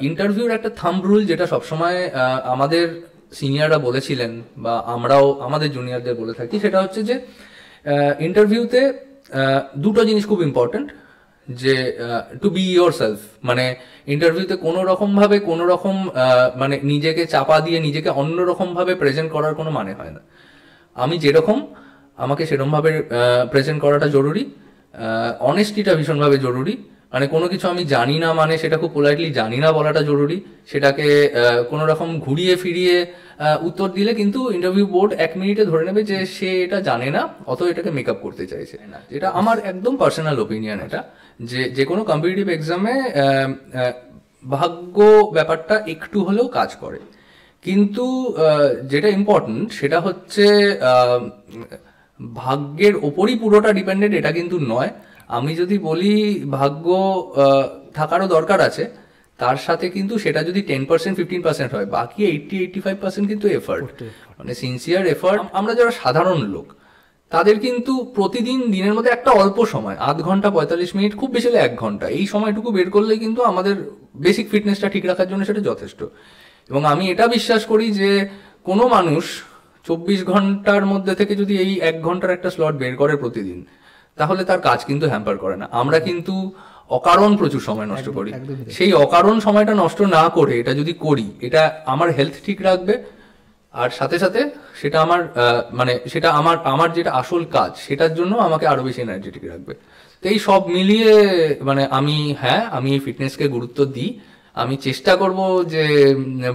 ইন্টারভিউর একটা thumb rule যেটা সবসময় আমাদের সিনিয়ররা বলেছিলেন বা আমরাও আমাদের জুনিয়রদের বলে থাকি, সেটা হচ্ছে যে ইন্টারভিউতে দুটো জিনিস খুব ইম্পর্টেন্ট, যে টু বি ইয়োর সেলফ। মানে ইন্টারভিউতে কোনো রকম মানে নিজেকে চাপা দিয়ে নিজেকে অন্যরকম ভাবে প্রেজেন্ট করার কোনো মানে হয় না। আমি যেরকম, আমাকে সেরকম ভাবে প্রেজেন্ট করাটা জরুরি। অনেস্টিটা ভীষণভাবে জরুরি। মানে কোনো কিছু আমি জানি না মানে সেটা খুব পোলাইটলি জানি না বলাটা জরুরি। সেটাকে কোনো রকম ঘুরিয়ে ফিরিয়ে উত্তর দিলে কিন্তু ইন্টারভিউ বোর্ড 1 মিনিটে ধরে নেবে যে সে এটা জানে না, অত এটাকে মেকআপ করতে চাইছে না। এটা আমার একদম পার্সোনাল ওপিনিয়ন, এটা যে কোনো কম্পিটিটিভ এক্সামে ভাগ্য ব্যাপারটা একটু হলেও কাজ করে। কিন্তু যেটা ইম্পর্টেন্ট সেটা হচ্ছে ভাগ্যের ওপরই পুরোটা ডিপেন্ডেন্ট এটা কিন্তু নয়। আমি যদি বলি ভাগ্য থাকারও দরকার আছে, তার সাথে কিন্তু সেটা যদি 10% 15% হয়, বাকি 80-85% কিন্তু এফার্ট, মানে সিনসিয়ার এফার্ট। আমরা যারা সাধারণ লোক তাদের কিন্তু প্রতিদিন দিনের মধ্যে একটা অল্প সময়, 0.5 ঘন্টা 45 মিনিট, খুব বেশি হলে 1 ঘন্টা, এই সময়টুকু বের করলে কিন্তু আমাদের বেসিক ফিটনেসটা ঠিক রাখার জন্য সেটা যথেষ্ট। এবং আমি এটা বিশ্বাস করি যে কোনো মানুষ 24 ঘন্টার মধ্যে থেকে যদি এই 1 ঘন্টার একটা স্লট বের করে প্রতিদিন, তাহলে তার কাজ কিন্তু হ্যাম্পার করে না। আমরা কিন্তু অকারণ প্রচুর সময় নষ্ট করি। সেই অকারণ সময়টা নষ্ট না করে এটা যদি করি, এটা আমার হেলথ ঠিক রাখবে, আর সাথে সাথে সেটা আমার মানে সেটা আমার যেটা আসল কাজ সেটার জন্য আমাকে আরো বেশি এনার্জেটিক রাখবে। তো এই সব মিলিয়ে মানে আমি এই ফিটনেসকে গুরুত্ব দিই। আমি চেষ্টা করব যে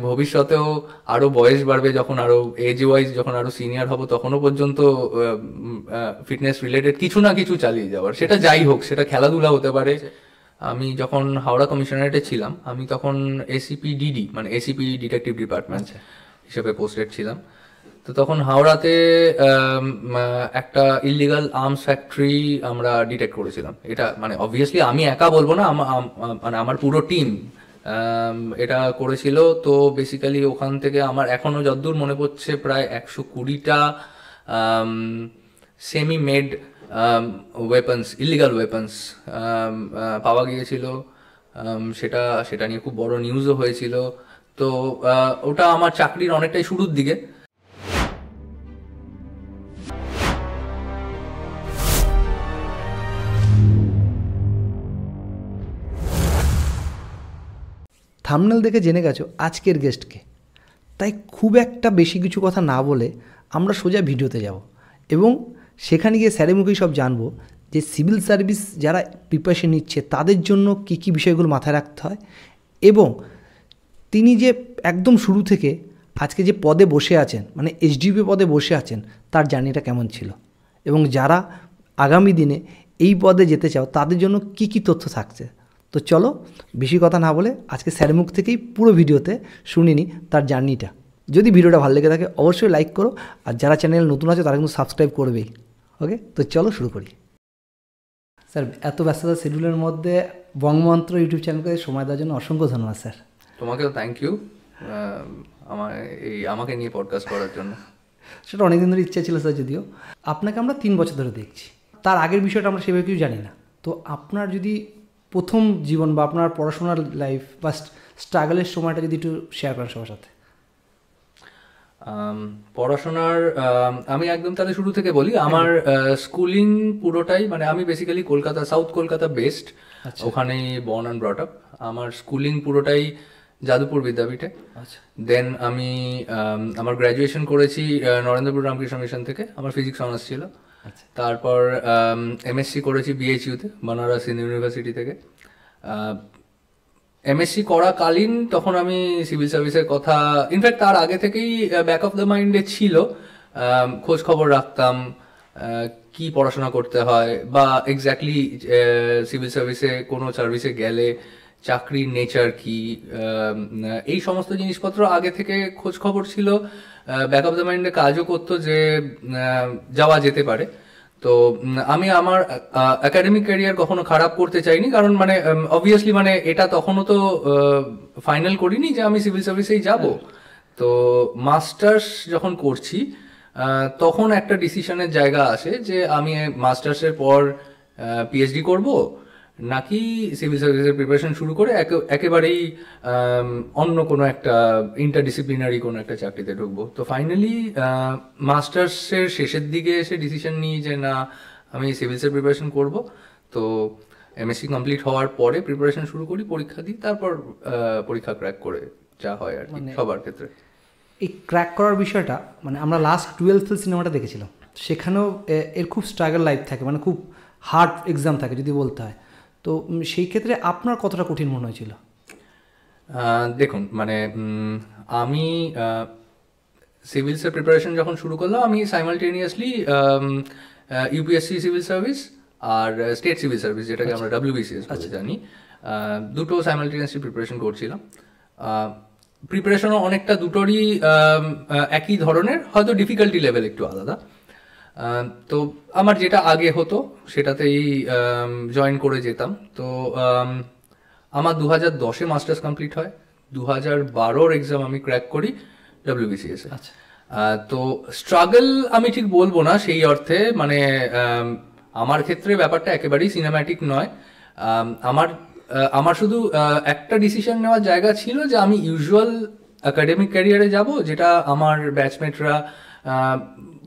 ভবিষ্যতেও আরো বয়স বাড়বে, যখন আরো এজ ওয়াইজ যখন আরো সিনিয়র হব, তখনও পর্যন্ত ফিটনেস রিলেটেড কিছু না কিছু চালিয়ে যাওয়ার। সেটা যাই হোক, সেটা খেলাধুলা হতে পারে। আমি যখন হাওড়া কমিশনারেটে ছিলাম, আমি তখন এসিপি মানে এসিপি ডিটেকটিভ ডিপার্টমেন্ট হিসেবে পোস্টেড ছিলাম। তো তখন হাওড়াতে একটা ইললিগাল আর্মস ফ্যাক্টরি আমরা ডিটেক্ট করেছিলাম। এটা মানে অবভিয়াসলি আমি একা বলবো না, মানে আমার পুরো টিম এটা করেছিল। তো বেসিক্যালি ওখান থেকে আমার এখনো যতদূর মনে পড়ছে প্রায় 120টা semi made weapons, illegal weapons পাওয়া গিয়েছিল। সেটা নিয়ে খুব বড় নিউজও হয়েছিল। তো ওটা আমার চাকরির অনেকটাই শুরুর দিকে। থাম্বনেল দেখে জেনে গেছো আজকের গেস্টকে, তাই খুব একটা বেশি কিছু কথা না বলে আমরা সোজা ভিডিওতে যাব এবং সেখানে গিয়ে স্যারের মুখেই সব জানবো যে সিভিল সার্ভিস যারা প্রিপারেশন নিচ্ছে তাদের জন্য কী কী বিষয়গুলো মাথায় রাখতে হয়, এবং তিনি যে একদম শুরু থেকে আজকে যে পদে বসে আছেন, মানে এসডিপি পদে বসে আছেন, তার জার্নিটা কেমন ছিল, এবং যারা আগামী দিনে এই পদে যেতে চাও তাদের জন্য কী কী তথ্য থাকছে। তো চলো বেশি কথা না বলে আজকে স্যারের মুখ থেকেই পুরো ভিডিওতে শুনিনি তার জার্নিটা। যদি ভিডিওটা ভালো লেগে থাকে অবশ্যই লাইক করো, আর যারা চ্যানেল নতুন আছে তারা কিন্তু সাবস্ক্রাইব করবেই। ওকে, তো চলো শুরু করি। স্যার, এত ব্যস্ততা শিডিউলের মধ্যে বঙ্গমন্ত্র ইউটিউব চ্যানেলকে সময় দেওয়ার জন্য অসংখ্য ধন্যবাদ স্যার। তোমাকেও থ্যাংক ইউ আমাকে নিয়ে পডকাস্ট করার জন্য। সেটা অনেকদিন ধরে ইচ্ছা ছিল স্যার, যদিও আপনাকে আমরা 3 বছর ধরে দেখছি, তার আগের বিষয়টা আমরা সেভাবে কিছু জানি না। তো আপনার যদি প্রথম জীবন বা আপনার পড়াশোনার লাইফ বা স্ট্রাগলের সময়টা যদি একটু শেয়ার করেন সবার সাথে। পড়াশোনার আমি একদম তাহলে শুরু থেকে বলি। আমার স্কুলিং পুরোটাই, মানে আমি basically Kolkata, south Kolkata based, ওখানেই বর্ন অ্যান্ড ব্রট আপ। আমার স্কুলিং পুরোটাই যাদবপুর বিদ্যাপীঠে। দেন আমি আমার গ্র্যাজুয়েশন করেছি নরেন্দ্রপুর রামকৃষ্ণ মিশন থেকে, আমার ফিজিক্স অনার্স ছিল। তারপর এমএসসি করেছি বিএইচইউতে, বানারস হিন্দু ইউনিভার্সিটি থেকে। এমএসসি করাকালীন তখন আমি সিভিল সার্ভিসের কথা, ইনফ্যাক্ট তার আগে থেকেই ব্যাক অফ দ্য মাইন্ডে ছিল, খোঁজ খবর রাখতাম কি পড়াশোনা করতে হয়, বা এক্স্যাক্টলি সিভিল সার্ভিসে কোনো সার্ভিসে গেলে চাকরির নেচার কি, এই সমস্ত জিনিসপত্র আগে থেকে খোঁজ খবর ছিল। ব্যাক অফ দ্য মাইন্ডে কাজও করতো যে যাওয়া যেতে পারে। তো আমি আমার একাডেমিক ক্যারিয়ার কখনো খারাপ করতে চাইনি, কারণ মানে অবভিয়াসলি মানে এটা তখনও তো ফাইনাল করিনি যে আমি সিভিল সার্ভিসেই যাব। তো মাস্টার্স যখন করছি তখন একটা ডিসিশনের জায়গা আসে যে আমি মাস্টার্সের পর পিএইচডি করব, নাকি সিভিল সার্ভিসের প্রিপারেশন শুরু করে একেবারেই অন্য কোনো একটা ইন্টারডিসিপ্লিনারি কোনো একটা চাকরিতে ঢুকবো। তো ফাইনালি মাস্টার্সের শেষের দিকে এসে ডিসিশন নিই যে না, আমি সিভিলসের প্রিপারেশন করব। তো এমএসসি কমপ্লিট হওয়ার পরে প্রিপারেশন শুরু করি, পরীক্ষা দিই, তারপর পরীক্ষা ক্র্যাক করে যা হয় আর কি সবার ক্ষেত্রে। এই ক্র্যাক করার বিষয়টা মানে আমরা লাস্ট 12 ফেল সিনেমাটা দেখেছিলাম, সেখানেও এর খুব স্ট্রাগল লাইফ থাকে, মানে খুব হার্ড এক্সাম থাকে যদি বলতে হয়। তো সেই ক্ষেত্রে আপনার কতটা কঠিন মনে হয়েছিল? দেখুন, মানে আমি সিভিলসের প্রিপারেশন যখন শুরু করলাম, আমি সাইমালটেনিয়াসলি ইউপিএসসি সিভিল সার্ভিস আর স্টেট সিভিল সার্ভিস, যেটাকে আমরা WBCS বলে জানি, দুটো সাইমালটেনিয়াসলি প্রিপারেশন করছিলাম। প্রিপারেশনও অনেকটা দুটোরই একই ধরনের, হয়তো ডিফিকাল্টি লেভেল একটু আলাদা। তো আমার যেটা আগে হতো সেটাতেই জয়েন করে যেতাম। তো আমার 2010-এ মাস্টার্স কমপ্লিট হয়, 2012-র এক্সাম আমি ক্র্যাক করি WBCS। আচ্ছা, তো স্ট্রাগল আমি ঠিক বলবো না সেই অর্থে, মানে আমার ক্ষেত্রে ব্যাপারটা একেবারেই সিনেম্যাটিক নয়। আমার শুধু একটা ডিসিশন নেওয়ার জায়গা ছিল যে আমি ইউজুয়াল একাডেমিক ক্যারিয়ারে যাব, যেটা আমার ব্যাচমেটরা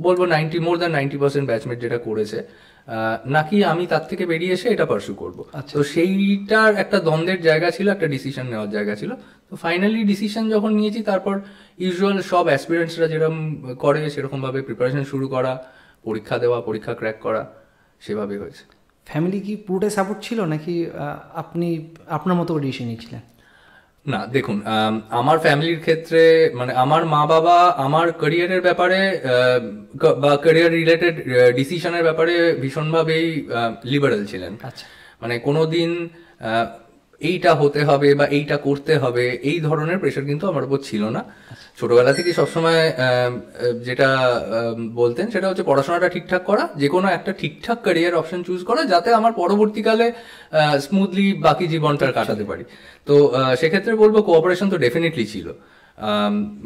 বলবো মোর দ্যান 90% ব্যাচমেট যেটা করেছে, নাকি আমি তার থেকে বেরিয়ে এসে এটা পার্সু করবো। তো সেইটার একটা দ্বন্দ্বের জায়গা ছিল, একটা ডিসিশন নেওয়ার জায়গা ছিল। তো ফাইনালি ডিসিশন যখন নিয়েছি, তারপর ইউজুয়াল সব অ্যাসপিরেন্টসরা যেরকম করে সেরকম ভাবে প্রিপারেশন শুরু করা, পরীক্ষা দেওয়া, পরীক্ষা ক্র্যাক করা, সেভাবে হয়েছে। ফ্যামিলি কি পুরোটাই সাপোর্ট ছিল নাকি আপনি আপনার মতো ডিসিশন নিয়েছিলেন? না, দেখুন, আমার ফ্যামিলির ক্ষেত্রে মানে আমার মা বাবা আমার ক্যারিয়ারের ব্যাপারে বা ক্যারিয়ার রিলেটেড ডিসিশনের ব্যাপারে ভীষণভাবেই লিবারেল ছিলেন। মানে কোনোদিন এইটা হতে হবে বা এইটা করতে হবে এই ধরনের প্রেশার কিন্তু আমার উপর ছিল না। ছোটবেলা থেকে সবসময় যেটা বলতেন সেটা হচ্ছে পড়াশোনাটা ঠিকঠাক করা, যে কোনো একটা ঠিকঠাক ক্যারিয়ার অপশন চুজ করা, যাতে আমার পরবর্তীকালে স্মুথলি বাকি জীবনটা কাটাতে পারি। তো সেক্ষেত্রে বলবো কোঅপারেশন তো ডেফিনেটলি ছিল।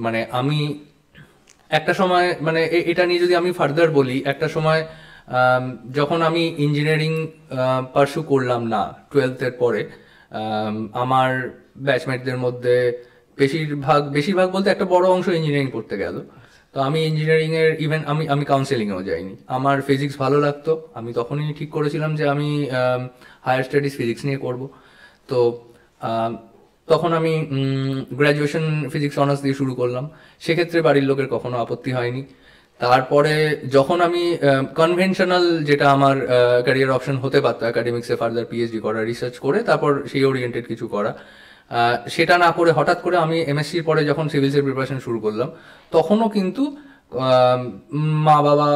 মানে আমি একটা সময়, মানে এটা নিয়ে যদি আমি ফার্দার বলি, একটা সময় যখন আমি ইঞ্জিনিয়ারিং পার্সু করলাম না 12th-এর পরে, আমার ব্যাচমেটদের মধ্যে বেশিরভাগ বলতে একটা বড় অংশ ইঞ্জিনিয়ারিং পড়তে গেল। তো আমি ইঞ্জিনিয়ারিং এর ইভেন আমি কাউন্সেলিংয়েও যাইনি। আমার ফিজিক্স ভালো লাগতো, আমি তখনই ঠিক করেছিলাম যে আমি হায়ার স্টাডিজ ফিজিক্স নিয়ে করব। তো তখন আমি গ্র্যাজুয়েশন ফিজিক্স অনার্স দিয়ে শুরু করলাম। সেক্ষেত্রে বাড়ির লোকের কখনো আপত্তি হয়নি। তারপরে যখন আমি কনভেনশনাল যেটা আমার ক্যারিয়ার অপশন হতে পারতো, একাডেমিক্সে ফার্দার পিএইচডি করা, রিসার্চ করে তারপর সেই ওরিয়েন্টেড কিছু করা, সেটা না করে হঠাৎ করে আমি এমএসসির পরে যখন সিভিলসের প্রিপারেশন শুরু করলাম, তখনও কিন্তু মা বাবা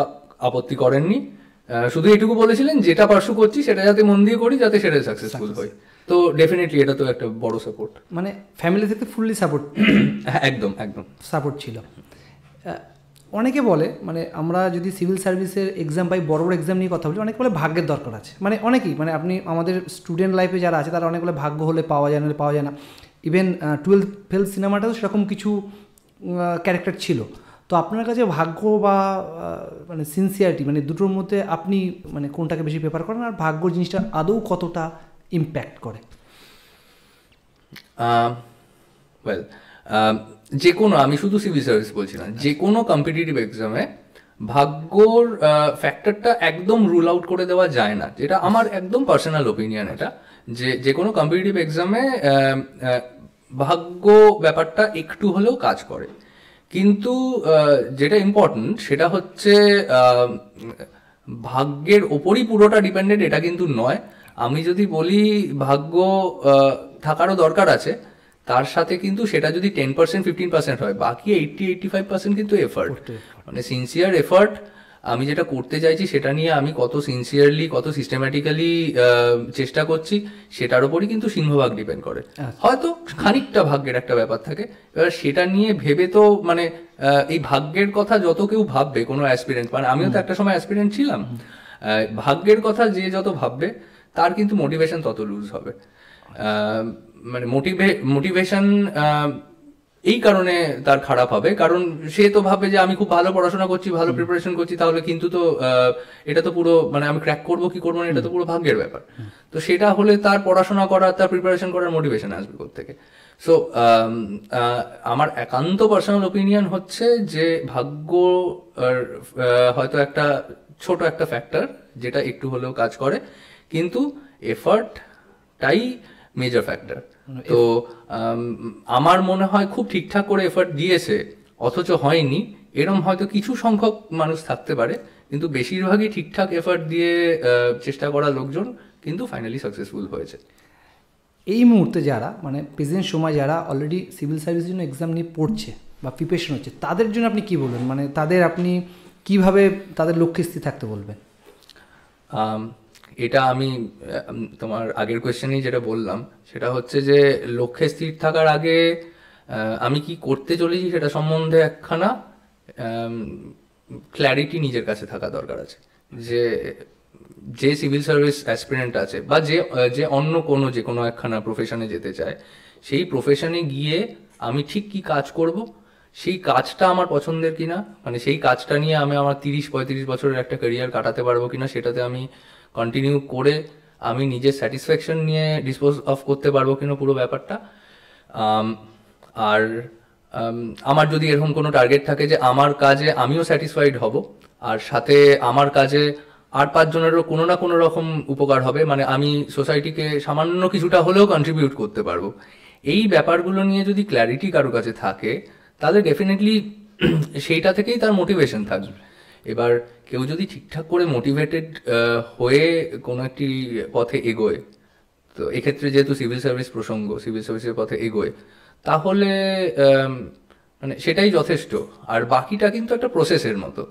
আপত্তি করেননি। শুধু এটুকু বলেছিলেন যেটা পার্সু করছি সেটা যাতে মন দিয়ে করি, যাতে সেটা সাকসেসফুল হয়। তো ডেফিনেটলি এটা তো একটা বড় সাপোর্ট, মানে ফ্যামিলি থেকে ফুললি সাপোর্ট। একদম সাপোর্ট ছিল। অনেকে বলে, মানে আমরা যদি সিভিল সার্ভিসের এক্সাম পাই, বড় বড় এক্সাম নিয়ে কথা বলি, অনেকে বলে ভাগ্যের দরকার আছে। মানে অনেকেই, মানে আপনি আমাদের স্টুডেন্ট লাইফে যারা আছে তারা অনেক বলে ভাগ্য হলে পাওয়া যায়, নাহলে পাওয়া যায় না। ইভেন 12 ফেল সিনেমাটাও সেরকম কিছু ক্যারেক্টার ছিল। তো আপনার কাছে ভাগ্য বা মানে সিনসিয়ারিটি, মানে দুটোর মধ্যে আপনি মানে কোনটাকে বেশি প্রেফার করেন, আর ভাগ্য জিনিসটা আদৌ কতটা ইম্প্যাক্ট করে? ওয়েল, যে কোনো, আমি শুধু সিভিল সার্ভিস বলছি না, যে কোনো কম্পিটিটিভ এক্সামে ভাগ্যর ফ্যাক্টরটা একদম রুল আউট করে দেওয়া যায় না। যেটা আমার একদম পার্সোনাল ওপিনিয়ন, এটা যে কোনো কম্পিটিটিভ এক্সামে ভাগ্য ব্যাপারটা একটু হলেও কাজ করে। কিন্তু যেটা ইম্পর্টেন্ট সেটা হচ্ছে ভাগ্যের ওপরই পুরোটা ডিপেন্ডেন্ট এটা কিন্তু নয়। আমি যদি বলি ভাগ্য থাকারও দরকার আছে, তার সাথে কিন্তু সেটা যদি 10% 15% হয়, বাকি 80-85% কিন্তু এফার্ট, মানে সিনসিয়ার এফার্ট। আমি যেটা করতে চাইছি সেটা নিয়ে আমি কত সিনসিয়ারলি, কত সিস্টেম্যাটিক্যালি চেষ্টা করছি, সেটার উপরই কিন্তু সিংহভাগ ডিপেন্ড করে। হয়তো খানিকটা ভাগ্যের একটা ব্যাপার থাকে, এবার সেটা নিয়ে ভেবে তো মানে এই ভাগ্যের কথা যত কেউ ভাববে, কোনো অ্যাসপিরেন্ট, মানে আমিও তো একটা সময় অ্যাসপিরেন্ট ছিলাম, ভাগ্যের কথা যে যত ভাববে তার কিন্তু মোটিভেশন তত লুজ হবে। মানে মোটিভেশন এই কারণে তার খারাপ হবে, কারণ সে তো ভাবে যে আমি খুব ভালো পড়াশোনা করছি, ভালো প্রিপারেশন করছি, তাহলে কিন্তু তো এটা তো পুরো মানে আমি ক্র্যাক করবো কি করবো না এটা তো পুরো ভাগ্যের ব্যাপার। তো সেটা হলে তার পড়াশোনা করার, তার প্রিপারেশন করার মোটিভেশন আসবে কোত্থেকে? সো আমার একান্ত পার্সোনাল ওপিনিয়ন হচ্ছে যে ভাগ্য হয়তো একটা ছোট একটা ফ্যাক্টর যেটা একটু হলেও কাজ করে, কিন্তু এফার্টটাই মেজর ফ্যাক্টর। তো আমার মনে হয় খুব ঠিকঠাক করে এফার্ট দিয়েছে অথচ হয়নি, এরম হয়তো কিছু সংখ্যক মানুষ থাকতে পারে, কিন্তু বেশিরভাগই ঠিকঠাক এফার্ট দিয়ে চেষ্টা করা লোকজন কিন্তু ফাইনালি সাকসেসফুল হয়েছে। এই মুহূর্তে যারা মানে প্রেজেন্ট সময় যারা অলরেডি সিভিল সার্ভিসের জন্য এক্সাম নিয়ে পড়ছে বা প্রিপারেশন হচ্ছে, তাদের জন্য আপনি কি বলবেন? মানে তাদের আপনি কিভাবে তাদের লক্ষ্যে স্থির থাকতে বলবেন? এটা আমি তোমার আগের কোয়েশ্চেনেই যেটা বললাম সেটা হচ্ছে যে লক্ষ্যে স্থির থাকার আগে আমি কি করতে চলেছি সেটা সম্বন্ধে একখানা ক্ল্যারিটি নিজের কাছে থাকা দরকার আছে। যে সিভিল সার্ভিস অ্যাসপিরেন্ট আছে বা যে অন্য কোনো যে কোনো একখানা প্রফেশনে যেতে চায়, সেই প্রফেশনে গিয়ে আমি ঠিক কি কাজ করব, সেই কাজটা আমার পছন্দের কিনা, মানে সেই কাজটা নিয়ে আমি আমার 30-35 বছরের একটা ক্যারিয়ার কাটাতে পারবো কিনা, সেটাতে আমি কন্টিনিউ করে আমি নিজের স্যাটিসফ্যাকশন নিয়ে ডিসপোজ অফ করতে পারবো কিনা পুরো ব্যাপারটা। আর আমার যদি এরকম কোনো টার্গেট থাকে যে আমার কাজে আমিও স্যাটিসফাইড হব, আর সাথে আমার কাজে আর 5 জনেরও কোনো না কোনো রকম উপকার হবে, মানে আমি সোসাইটিকে সামান্য কিছুটা হলেও কন্ট্রিবিউট করতে পারবো, এই ব্যাপারগুলো নিয়ে যদি ক্ল্যারিটি কারো কাছে থাকে তাহলে ডেফিনেটলি সেইটা থেকেই তার মোটিভেশন থাকবে। এবার কেউ যদি ঠিকঠাক করে মোটিভেটেড হয়ে কোনো একটি পথে এগোয়, তো এক্ষেত্রে যেহেতু সিভিল সার্ভিস প্রসঙ্গ, সিভিল সার্ভিসের পথে এগোয়, তাহলে মানে সেটাই যথেষ্ট। আর বাকিটা কিন্তু একটা প্রসেসের মতো,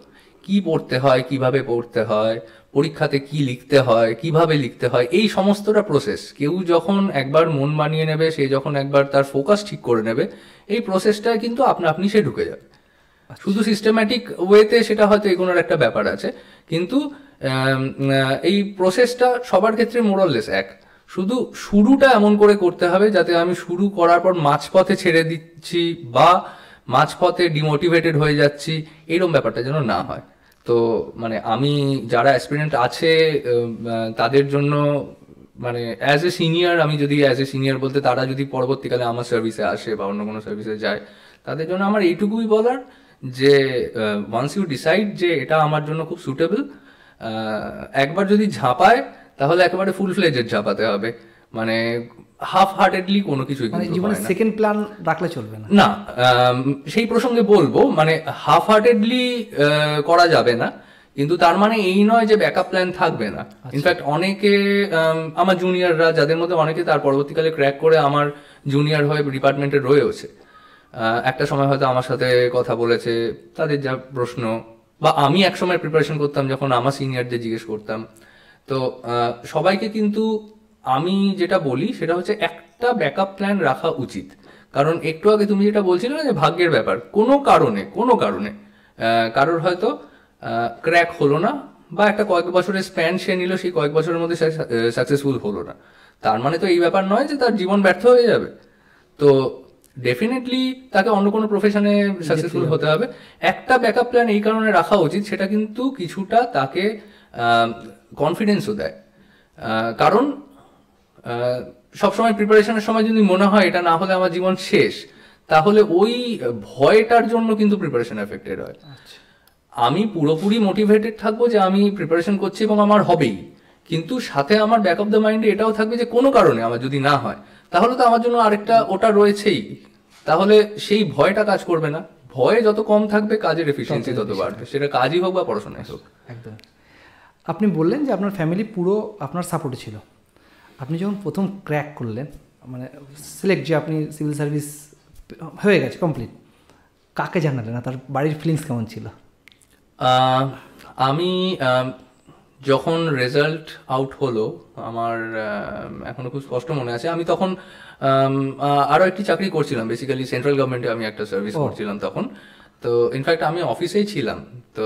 কি পড়তে হয়, কিভাবে পড়তে হয়, পরীক্ষাতে কি লিখতে হয়, কিভাবে লিখতে হয়, এই সমস্তটা প্রসেস। কেউ যখন একবার মন বানিয়ে নেবে, সে যখন একবার তার ফোকাস ঠিক করে নেবে, এই প্রসেসটায় কিন্তু আপনা আপনি সে ঢুকে যাবে। শুধু সিস্টেম্যাটিক ওয়েতে সেটা হয়তো এগোনোর একটা ব্যাপার আছে, কিন্তু এই প্রসেসটা সবার ক্ষেত্রে মোরাললেস এক। শুধু শুরুটা এমন করে করতে হবে যাতে আমি শুরু করার পর মাঝপথে ছেড়ে দিচ্ছি বা মাঝপথে ডিমোটিভেটেড হয়ে যাচ্ছি, এইরকম ব্যাপারটা যেন না হয়। তো মানে আমি যারা অ্যাসপিরেন্ট আছে তাদের জন্য মানে অ্যাজ এ সিনিয়র, আমি যদি অ্যাজ এ সিনিয়র বলতে তারা যদি পরবর্তীকালে আমার সার্ভিসে আসে বা অন্য কোনো সার্ভিসে যায়, তাদের জন্য আমার এইটুকুই বলার যে ওয়ান্স ইউ ডিসাইড যে এটা আমার জন্য খুব সুটেবল, একবার যদি ঝাঁপায় তাহলে একেবারে ফুল ফ্লেজেড ঝাঁপাতে হবে, মানে হাফ হার্টেডলি কোনো কিছুই কিন্তু জীবনে সেকেন্ড প্ল্যান রাখলে চলবে না। না, সেই প্রসঙ্গে বলবো মানে হাফ হার্টেডলি করা যাবে না, কিন্তু তার মানে এই নয় যে ব্যাকআপ প্ল্যান থাকবে না। ইনফ্যাক্ট অনেকে আমার জুনিয়ররা, যাদের মধ্যে অনেকে তার পরবর্তীকালে ক্র্যাক করে আমার জুনিয়র হয়ে ডিপার্টমেন্টে রয়েছে, একটা সময় হয়তো আমার সাথে কথা বলেছে, তাদের যা প্রশ্ন বা আমি এক সময় প্রিপারেশন করতাম যখন আমার সিনিয়রদের জিজ্ঞেস করতাম, তো সবাইকে কিন্তু আমি যেটা বলি সেটা হচ্ছে একটা ব্যাকআপ প্ল্যান রাখা উচিত। কারণ একটু আগে তুমি যেটা বলছিলে না যে ভাগ্যের ব্যাপার, কোনো কারণে কারোর হয়তো ক্র্যাক হলো না বা একটা কয়েক বছরের স্প্যান সে নিল, সেই কয়েক বছরের মধ্যে সাকসেসফুল হলো না, তার মানে তো এই ব্যাপার নয় যে তার জীবন ব্যর্থ হয়ে যাবে। তো ডেফিনেটলি তাকে অন্য কোনো প্রফেশনে সাকসেসফুল হতে হবে। একটা ব্যাকআপ প্ল্যান এই কারণে রাখা উচিত, সেটা কিন্তু কিছুটা তাকে কনফিডেন্সও দেয়। কারণ সবসময় প্রিপারেশনের সময় যদি মনে হয় এটা না হলে আমার জীবন শেষ, তাহলে ওই ভয়টার জন্য কিন্তু প্রিপারেশন এফেক্টেড হয়। আমি পুরোপুরি মোটিভেটেড থাকবো যে আমি প্রিপারেশন করছি এবং আমার হবেই, কিন্তু সাথে আমার ব্যাক অফ দ্য মাইন্ডে এটাও থাকবে যে কোনো কারণে আমার যদি না হয় তাহলে তো আমার জন্য আরেকটা ওটা রয়েছেই, তাহলে সেই ভয়টা কাজ করবে না। ভয় যত কম থাকবে কাজের এফিসিয়েন্সি তত বাড়বে, সেটা কাজই হোক বা পড়াশোনায় হোক। একদম। আপনি বললেন যে আপনার ফ্যামিলি পুরো আপনার সাপোর্টে ছিল। আপনি যখন প্রথম ক্র্যাক করলেন, মানে সিলেক্ট যে আপনি সিভিল সার্ভিস হয়ে গেছে কমপ্লিট, কাকে জানালেন? না তার বাড়ির ফিলিংস কেমন ছিল? আমি যখন রেজাল্ট আউট হলো, আমার এখনো খুব স্পষ্ট মনে আছে, আমি তখন আরও একটি চাকরি করছিলাম, বেসিক্যালি সেন্ট্রাল গভর্নমেন্টে আমি একটা সার্ভিস করছিলাম তখন। তো ইনফ্যাক্ট আমি অফিসেই ছিলাম। তো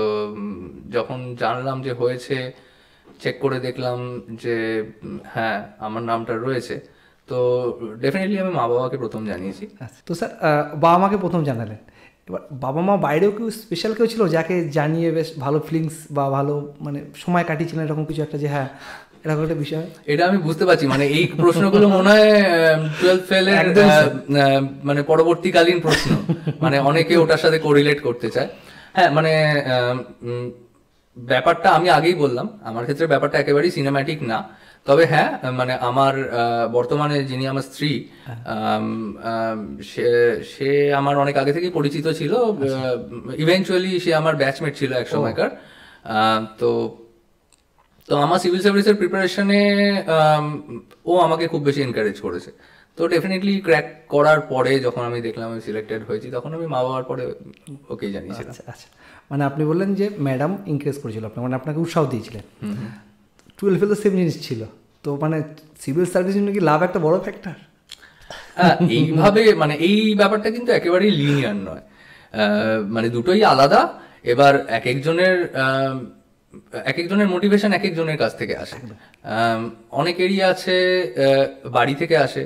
যখন জানলাম যে হয়েছে, চেক করে দেখলাম যে হ্যাঁ আমার নামটা রয়েছে, তো ডেফিনেটলি আমি মা বাবাকে প্রথম জানিয়েছি। আচ্ছা, তো স্যার বাবা মাকে প্রথম জানালেন, এবার বাবা মা বাইরেও কেউ স্পেশাল কেউ ছিল যাকে জানিয়ে বেশ ভালো ফিলিংস বা ভালো মানে সময় কাটিয়েছিলেন এরকম কিছু একটা, যে হ্যাঁ এরকম একটা বিষয়? এটা আমি বুঝতে পারছি, মানে এই প্রশ্নগুলো মনে হয় 12th ফেলের মানে পরবর্তীকালীন প্রশ্ন, মানে অনেকে ওটার সাথে কোরিলেট করতে চায়। হ্যাঁ, মানে ব্যাপারটা আমি আগেই বললাম, আমার ক্ষেত্রে ব্যাপারটা একেবারেই সিনেম্যাটিক না। তবে হ্যাঁ, মানে আমার বর্তমানে যিনি আমার স্ত্রী, সে আমার অনেক আগে থেকেই পরিচিত ছিল। ইভেনচুয়ালি সে আমার ব্যাচমেট ছিল এক সময়কার। তো তো আমার সিভিল সার্ভিসের প্রিপারেশনে ও আমাকে খুব বেশি এনকারেজ করেছে। তো ডেফিনেটলি ক্র্যাক করার পরে যখন আমি দেখলাম আমি সিলেক্টেড হয়েছি, তখন আমি মা বাবার পরে ওকেই জানিয়েছিলাম। আচ্ছা আচ্ছা, মানে আপনি বললেন যে ম্যাডাম এনকারেজ করেছিল আপনাকে, মানে আপনাকে উৎসাহ দিয়েছিলেন। 12 তো সেম জিনিস ছিল, তো মানে সিভিল সার্ভিস জন্য কি লাভ একটা বড় ফ্যাক্টর? এইভাবে মানে এই ব্যাপারটা কিন্তু একেবারেই লিনিয়ার নয়, মানে দুটোই আলাদা। এবার এক একজনের মোটিভেশন এক একজনের কাছ থেকে আসে। অনেকেরই আছে বাড়ি থেকে আসে,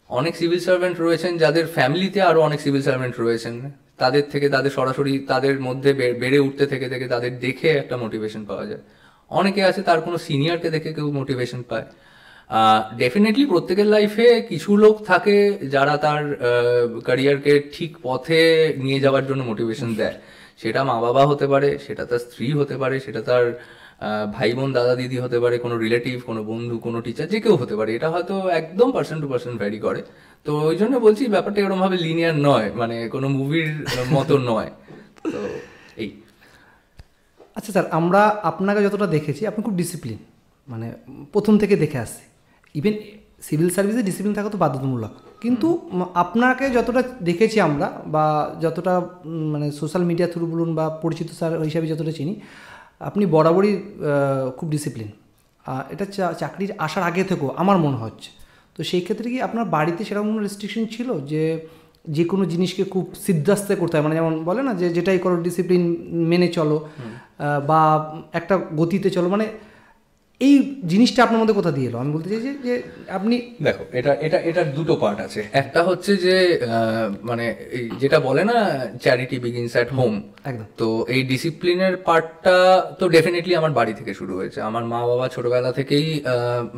অনেক সিভিল সার্ভেন্ট রয়েছেন যাদের ফ্যামিলিতে আরো অনেক সিভিল সার্ভেন্ট রয়েছেন, তাদের থেকে তাদের সরাসরি তাদের মধ্যে বেড়ে উঠতে থেকে তাদের দেখে একটা মোটিভেশন পাওয়া যায়। অনেকে আছে তার কোনো সিনিয়রকে দেখে কেউ মোটিভেশন পায়। ডেফিনেটলি প্রত্যেকের লাইফে কিছু লোক থাকে যারা তার ক্যারিয়ারকে ঠিক পথে নিয়ে যাওয়ার জন্য মোটিভেশন দেয়। সেটা মা বাবা হতে পারে, সেটা তার স্ত্রী হতে পারে, সেটা তার ভাই বোন দাদা দিদি হতে পারে, কোনো রিলেটিভ, কোনো বন্ধু, কোনো টিচার, যে কেউ হতে পারে। এটা হয়তো একদম পার্সন টু পার্সন ভ্যারি করে। তো ওই জন্য বলছি ব্যাপারটা এরকম ভাবে লিনিয়ার নয়, মানে কোনো মুভির মতো নয়। তো এই আচ্ছা স্যার, আমরা আপনাকে যতটা দেখেছি আপনি খুব ডিসিপ্লিন, মানে প্রথম থেকে দেখে আসছি। ইভেন সিভিল সার্ভিসে ডিসিপ্লিন থাকা তো বাধ্যতামূলক, কিন্তু আপনাকে যতটা দেখেছি আমরা, বা যতটা মানে সোশ্যাল মিডিয়া থ্রু বলুন বা পরিচিত স্যার হিসাবে যতটা চিনি, আপনি বরাবরই খুব ডিসিপ্লিন। এটা চাকরির আসার আগে থেকেও আমার মনে হচ্ছে। তো সেই ক্ষেত্রে কি আপনার বাড়িতে সেরকম কোনো রেস্ট্রিকশন ছিল যে কোনো জিনিসকে খুব সিদ্ধাস্তে করতে হয়, মানে যেমন বলে না যে যেটাই করো ডিসিপ্লিন মেনে চলো বা একটা গতিতে চলো, মানে এই জিনিসটা আপনার মধ্যে কোথা দিয়ে এলো? আমি বলতে চাইছি যে আপনি দেখো, এটার দুটো পার্ট আছে। একটা হচ্ছে যে মানে যেটা বলে না চ্যারিটি বিগিনস অ্যাট হোম, একদম। তো এই ডিসিপ্লিনের পার্টটা তো ডেফিনেটলি আমার বাড়ি থেকে শুরু হয়েছে। আমার মা বাবা ছোটবেলা থেকেই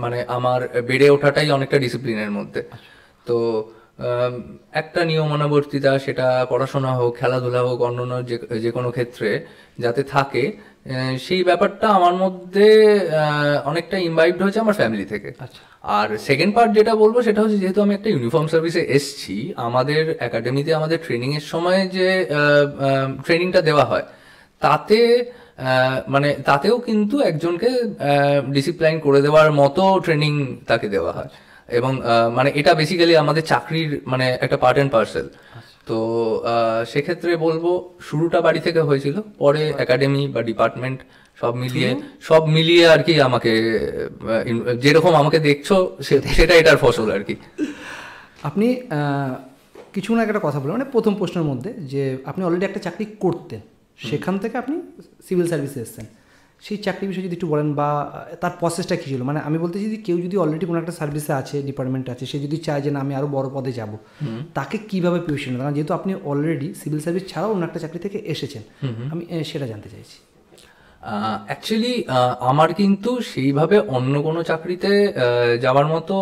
মানে আমার বেড়ে ওঠাটাই অনেকটা ডিসিপ্লিনের মধ্যে। তো একটা নিয়মানুবর্তিতা, সেটা পড়াশোনা হোক, খেলাধুলা হোক, অন্যান্য যে কোনো ক্ষেত্রে যাতে থাকে, সেই ব্যাপারটা আমার মধ্যে অনেকটা ইনভাইভড হয়েছে আমার ফ্যামিলি থেকে। আর সেকেন্ড পার্ট যেটা বলবো সেটা হচ্ছে, যেহেতু আমি একটা ইউনিফর্ম সার্ভিসে এসছি, আমাদের একাডেমিতে আমাদের ট্রেনিং এর সময় যে ট্রেনিংটা দেওয়া হয়, তাতে মানে তাতেও কিন্তু একজনকে ডিসিপ্লাইন করে দেওয়ার মতো ট্রেনিং তাকে দেওয়া হয়। এবং মানে এটা বেসিক্যালি আমাদের চাকরির মানে একটা পার্ট অ্যান্ড পার্সেল। তো সেক্ষেত্রে বলবো শুরুটা বাড়ি থেকে হয়েছিল, পরে একাডেমি বা ডিপার্টমেন্ট সব মিলিয়ে আর কি আমাকে যেরকম আমাকে দেখছো সেটা এটার ফসল আর কি। আপনি কিছু না একটা কথা বললেন, মানে প্রথম প্রশ্নের মধ্যে যে আপনি অলরেডি একটা চাকরি করতেন, সেখান থেকে আপনি সিভিল সার্ভিসে এসেছেন। সেই চাকরি বিষয়ে যদি একটু বলেন, বা তার প্রসেসটা কী ছিল? মানে আমি বলতে চাই যে কেউ যদি অলরেডি কোনো একটা সার্ভিসে আছে, ডিপার্টমেন্টে আছে, সে যদি চায় যে না আমি আরও বড় পদে যাব, তাকে কীভাবে প্রিপারেশন? কারণ যেহেতু আপনি অলরেডি সিভিল সার্ভিস ছাড়াও অন্য একটা চাকরি থেকে এসেছেন, আমি সেটা জানতে চাইছি। অ্যাকচুয়ালি আমার কিন্তু সেইভাবে অন্য কোনো চাকরিতে যাওয়ার মতো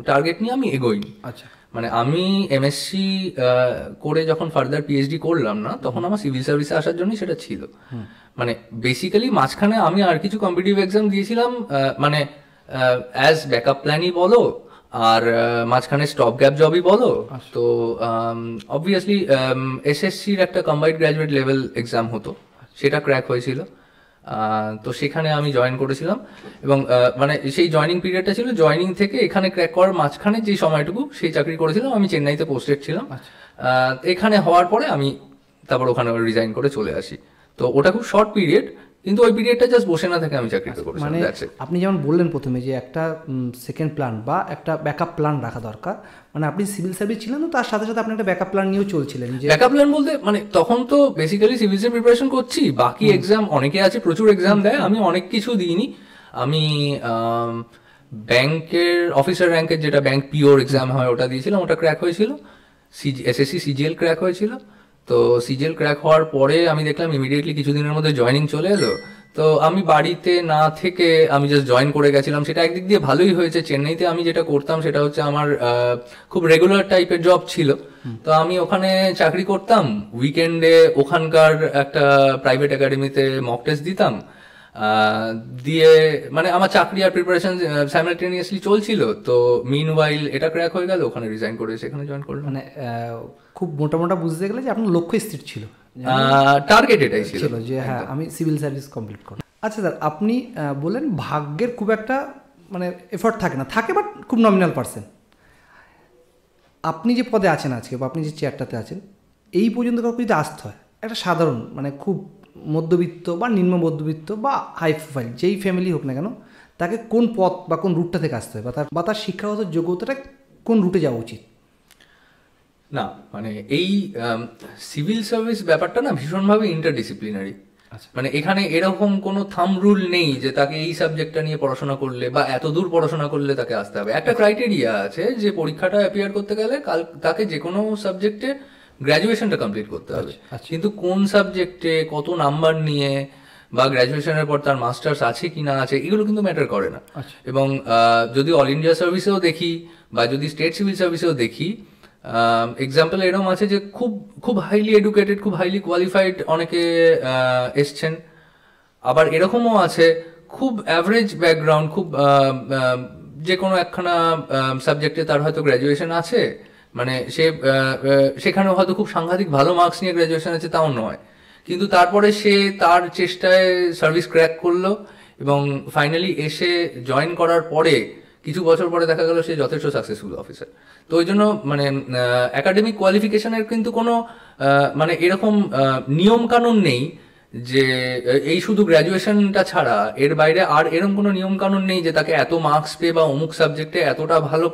টার্গেট নিয়ে আমি এগোইনি। আচ্ছা, মানে আমি এমএসসি করে যখন ফার্দার পিএইচডি করলাম না, তখন আমার সিভিল সার্ভিসে আসার জন্যই সেটা ছিল। মানে বেসিক্যালি মাঝখানে আমি আর কিছু কম্পিটিটিভ এক্সাম দিয়েছিলাম, মানে অ্যাজ ব্যাকআপ প্ল্যানই বলো, আর মাঝখানে স্টপ গ্যাপ জবই বলো। তো অবভিয়াসলি এসএসসির একটা কম্বাইন্ড গ্র্যাজুয়েট লেভেল এক্সাম হতো, সেটা ক্র্যাক হয়েছিল। তো সেখানে আমি জয়েন করেছিলাম, এবং মানে সেই জয়নিং পিরিয়ডটা ছিল জয়নিং থেকে এখানে ক্র্যাক করার মাঝখানে যে সময়টুকু, সেই চাকরি করেছিলাম। আমি চেন্নাইতে পোস্টেড ছিলাম। এখানে হওয়ার পরে আমি তারপর ওখানে রিজাইন করে চলে আসি। তো ওটা খুব শর্ট পিরিয়ড, কিন্তু ওই পিরিয়ডটা জাস্ট বসে না থেকে আমি চাকরিটা করেছি। মানে আপনি যেমন বললেন প্রথমে যে একটা সেকেন্ড প্ল্যান বা একটা ব্যাকআপ প্ল্যান রাখা দরকার, মানে আপনি সিভিল সার্ভিস ছিলেন তো তার সাথে সাথে আপনি একটা ব্যাকআপ প্ল্যান নিয়েও চলছিলেন। যে ব্যাকআপ প্ল্যান বলতে মানে তখন তো বেসিক্যালি সিভিলসের প্রিপারেশন করছি, বাকি এক্সাম অনেকে আছে প্রচুর এক্সাম দেয়, আমি অনেক কিছু দিইনি। আমি ব্যাংকের অফিসার র্যাঙ্কের যেটা ব্যাংক পিওর এক্সাম হয় ওটা দিয়েছিলাম, ওটা ক্র্যাক হয়েছিল। এসএসসি সিজিএল ক্র্যাক হয়েছিল। তো সিজিএল ক্র্যাক হওয়ার পরে আমি দেখলাম ইমিডিয়েটলি কিছুদিনের মধ্যে জয়েনিং চলে এলো। তো আমি বাড়িতে না থেকে আমি জাস্ট জয়েন করে গেছিলাম। সেটা একদিক দিয়ে ভালোই হয়েছে। চেন্নাইতে আমি যেটা করতাম সেটা হচ্ছে আমার খুব রেগুলার টাইপের জব ছিল। তো আমি ওখানে চাকরি করতাম, উইকেন্ডে ওখানকার একটা প্রাইভেট একাডেমিতে মক টেস্ট দিতাম, দিয়ে মানে আমার চাকরি আর প্রিপারেশন সাইমালটেনিয়াসলি চলছিল। তো মিনওয়াইল এটা ক্র্যাক হয়ে গেল, ওখানে রিজাইন করে সেখানে জয়েন করলাম। মানে খুব মোটা বুঝতে গেলে যে আপনার লক্ষ্য স্থির ছিল, টার্গেট এটাই ছিল যে হ্যাঁ আমি সিভিল সার্ভিস কমপ্লিট করব। আচ্ছা স্যার, আপনি বলেন ভাগ্যের খুব একটা মানে এফোর্ট থাকে না, থাকে বাট খুব নমিনাল পার্সেন্ট। আপনি যে পদে আছেন আজকে বা আপনি যে চেয়ারটাতে আছেন, এই পর্যন্ত কাউকে যদি আসতে হয়, একটা সাধারণ মানে খুব মধ্যবিত্ত বা নিম্ন মধ্যবিত্ত বা হাই প্রোফাইল যেই ফ্যামিলি হোক না কেন, তাকে কোন পথ বা কোন রুটটা থেকে আসতে হয়, বা তার শিক্ষাগত যোগ্যতাটা কোন রুটে যাওয়া উচিত? না মানে এই সিভিল সার্ভিস ব্যাপারটা না ভীষণভাবে ইন্টারডিসিপ্লিনারি। মানে এখানে এরকম কোনো থাম রুল নেই যে তাকে এই সাবজেক্টটা নিয়ে পড়াশোনা করলে বা এত দূর পড়াশোনা করলে তাকে আসতে হবে। একটা ক্রাইটেরিয়া আছে যে পরীক্ষাটা অ্যাপিয়ার করতে গেলে তাকে যে কোনো সাবজেক্টে গ্র্যাজুয়েশনটা কমপ্লিট করতে হবে। কিন্তু কোন সাবজেক্টে কত নাম্বার নিয়ে বা গ্র্যাজুয়েশনের পর তার মাস্টার্স আছে কি না আছে এগুলো কিন্তু ম্যাটার করে না। এবং যদি অল ইন্ডিয়া সার্ভিসেও দেখি বা যদি স্টেট সিভিল সার্ভিসেও দেখি, এক্সাম্পল এরকম আছে যে খুব খুব হাইলি এডুকেটেড, খুব হাইলি কোয়ালিফাইড অনেকে এসছেন। আবার এরকমও আছে খুব অ্যাভারেজ ব্যাকগ্রাউন্ড, খুব যে কোনো একখানা সাবজেক্টে তার হয়তো গ্র্যাজুয়েশন আছে, মানে সে সেখানেও হয়তো খুব সাংঘাতিক ভালো মার্কস নিয়ে গ্র্যাজুয়েশন আছে তাও নয়, কিন্তু তারপরে সে তার চেষ্টায় সার্ভিস ক্র্যাক করলো এবং ফাইনালি এসে জয়েন করার পরে কিছু বছর পরে দেখা গেল সে যথেষ্ট সাকসেসফুল অফিসার। তো ওই জন্য মানে একাডেমিক কোয়ালিফিকেশনের কিন্তু কোনো মানে এরকম নিয়ম কানুন নেই যে এই শুধু গ্র্যাজুয়েশনটা ছাড়া এর বাইরে আর এরকম কোনো নিয়ম কানুন নেই যে তাকে এত মার্কস পেয়ে বা অমুক সাবজেক্টে এতটা ভালো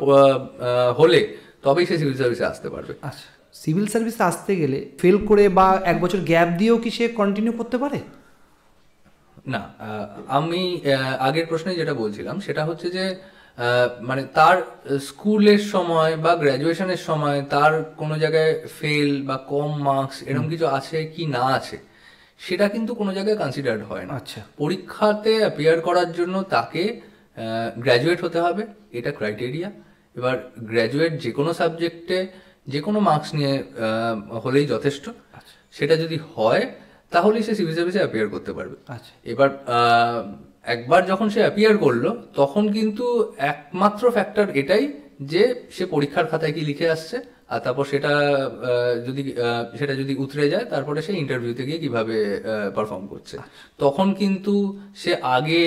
হলে তবেই সে সিভিল সার্ভিসে আসতে পারবে। আচ্ছা, সিভিল সার্ভিসে আসতে গেলে ফেল করে বা এক বছর গ্যাপ দিয়েও কি সে কন্টিনিউ করতে পারে? না, আমি আগের প্রশ্নে যেটা বলছিলাম সেটা হচ্ছে যে মানে তার স্কুলের সময় বা গ্র্যাজুয়েশনের সময় তার কোনো জায়গায় ফেল বা কম মার্কস এরকম কিছু আছে কি না আছে সেটা কিন্তু কোনো জায়গায় কনসিডার্ড হয় না। আচ্ছা, পরীক্ষাতে অ্যাপিয়ার করার জন্য তাকে গ্র্যাজুয়েট হতে হবে, এটা ক্রাইটেরিয়া। এবার গ্র্যাজুয়েট যে কোনো সাবজেক্টে যে কোনো মার্কস নিয়ে হলেই যথেষ্ট। সেটা যদি হয় তাহলেই সে সিভিল সার্ভিসে অ্যাপিয়ার করতে পারবে। এবার একবার যখন সে অ্যাপিয়ার করলো তখন কিন্তু একমাত্র ফ্যাক্টর এটাই যে সে পরীক্ষার খাতায় কি লিখে আসছে, আর তারপর সেটা যদি উতরে যায় তারপরে সে ইন্টারভিউতে গিয়ে কিভাবে পারফর্ম করছে। তখন কিন্তু সে আগে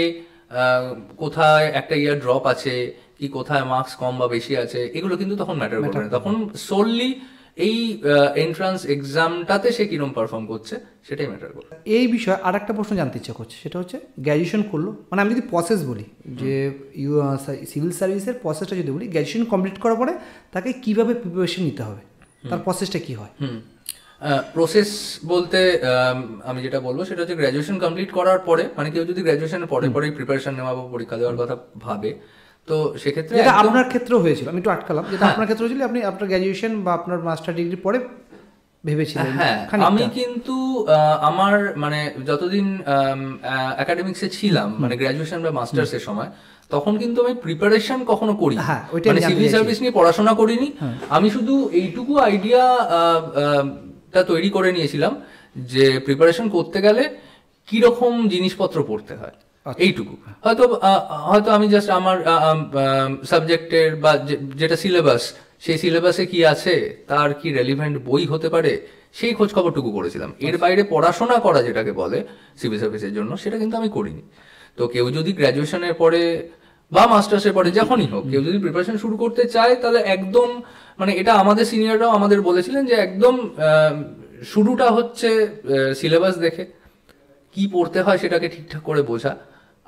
কোথায় একটা ইয়ার ড্রপ আছে কি কোথায় মার্কস কম বা বেশি আছে এগুলো কিন্তু তখন ম্যাটার করবে না। তখন সোললি এই এন্ট্রান্স এক্সামটাতে সে কিরকম পারফর্ম করছে সেটাই ম্যাটার করবে। এই বিষয়ে আর একটা প্রশ্ন জানতে ইচ্ছা করছে, সেটা হচ্ছে গ্র্যাজুয়েশন করলো, মানে আমি যদি প্রসেস বলি যে সিভিল সার্ভিসের প্রসেসটা যদি বলি, গ্র্যাজুয়েশন কমপ্লিট করার পরে তাকে কিভাবে প্রিপারেশন নিতে হবে, তার প্রসেসটা কি হয়? প্রসেস বলতে আমি যেটা বলবো সেটা হচ্ছে গ্র্যাজুয়েশন কমপ্লিট করার পরে, মানে কেউ যদি গ্র্যাজুয়েশনের পরেই প্রিপারেশন নেওয়া বা পরীক্ষা দেওয়ার কথা ভাবে, তো সেক্ষেত্রে যেটা আপনার ক্ষেত্রেও হয়েছিল, আমি একটু আটকালাম, যেটা আপনার ক্ষেত্রে হয়েছিল আপনি আপনার গ্র্যাজুয়েশন বা আপনার মাস্টার ডিগ্রি পরে ভেবেছিলেন। হ্যাঁ, আমি কিন্তু আমার মানে যতদিন একাডেমিক্সে ছিলাম মানে গ্র্যাজুয়েশন বা মাস্টার্সের সময় তখন কিন্তু আমি প্রিপারেশন কখনো করি, মানে সিভিল সার্ভিস নিয়ে পড়াশোনা করিনি। আমি শুধু এইটুকু আইডিয়া টা তৈরি করে নিয়েছিলাম যে প্রিপারেশন করতে গেলে কিরকম জিনিসপত্র পড়তে হয়, এইটুকু। হয়তো আমি জাস্ট আমার সাবজেক্টের বা যেটা সিলেবাস সেই সিলেবাসে কি আছে তার কি রেলিভেন্ট বই হতে পারে সেই খোঁজ খবরটুকু করেছিলাম। এর বাইরে পড়াশোনা করা যেটাকে বলে সিভিল সার্ভিসের জন্য সেটা কিন্তু আমি করিনি। তো কেউ যদি গ্র্যাজুয়েশনের পরে বা মাস্টার্সের পরে যখনই হোক কেউ যদি প্রিপারেশন শুরু করতে চায় তাহলে একদম মানে এটা আমাদের সিনিয়ররাও আমাদের বলেছিলেন যে একদম শুরুটা হচ্ছে সিলেবাস দেখে কি পড়তে হয় সেটাকে ঠিকঠাক করে বোঝা,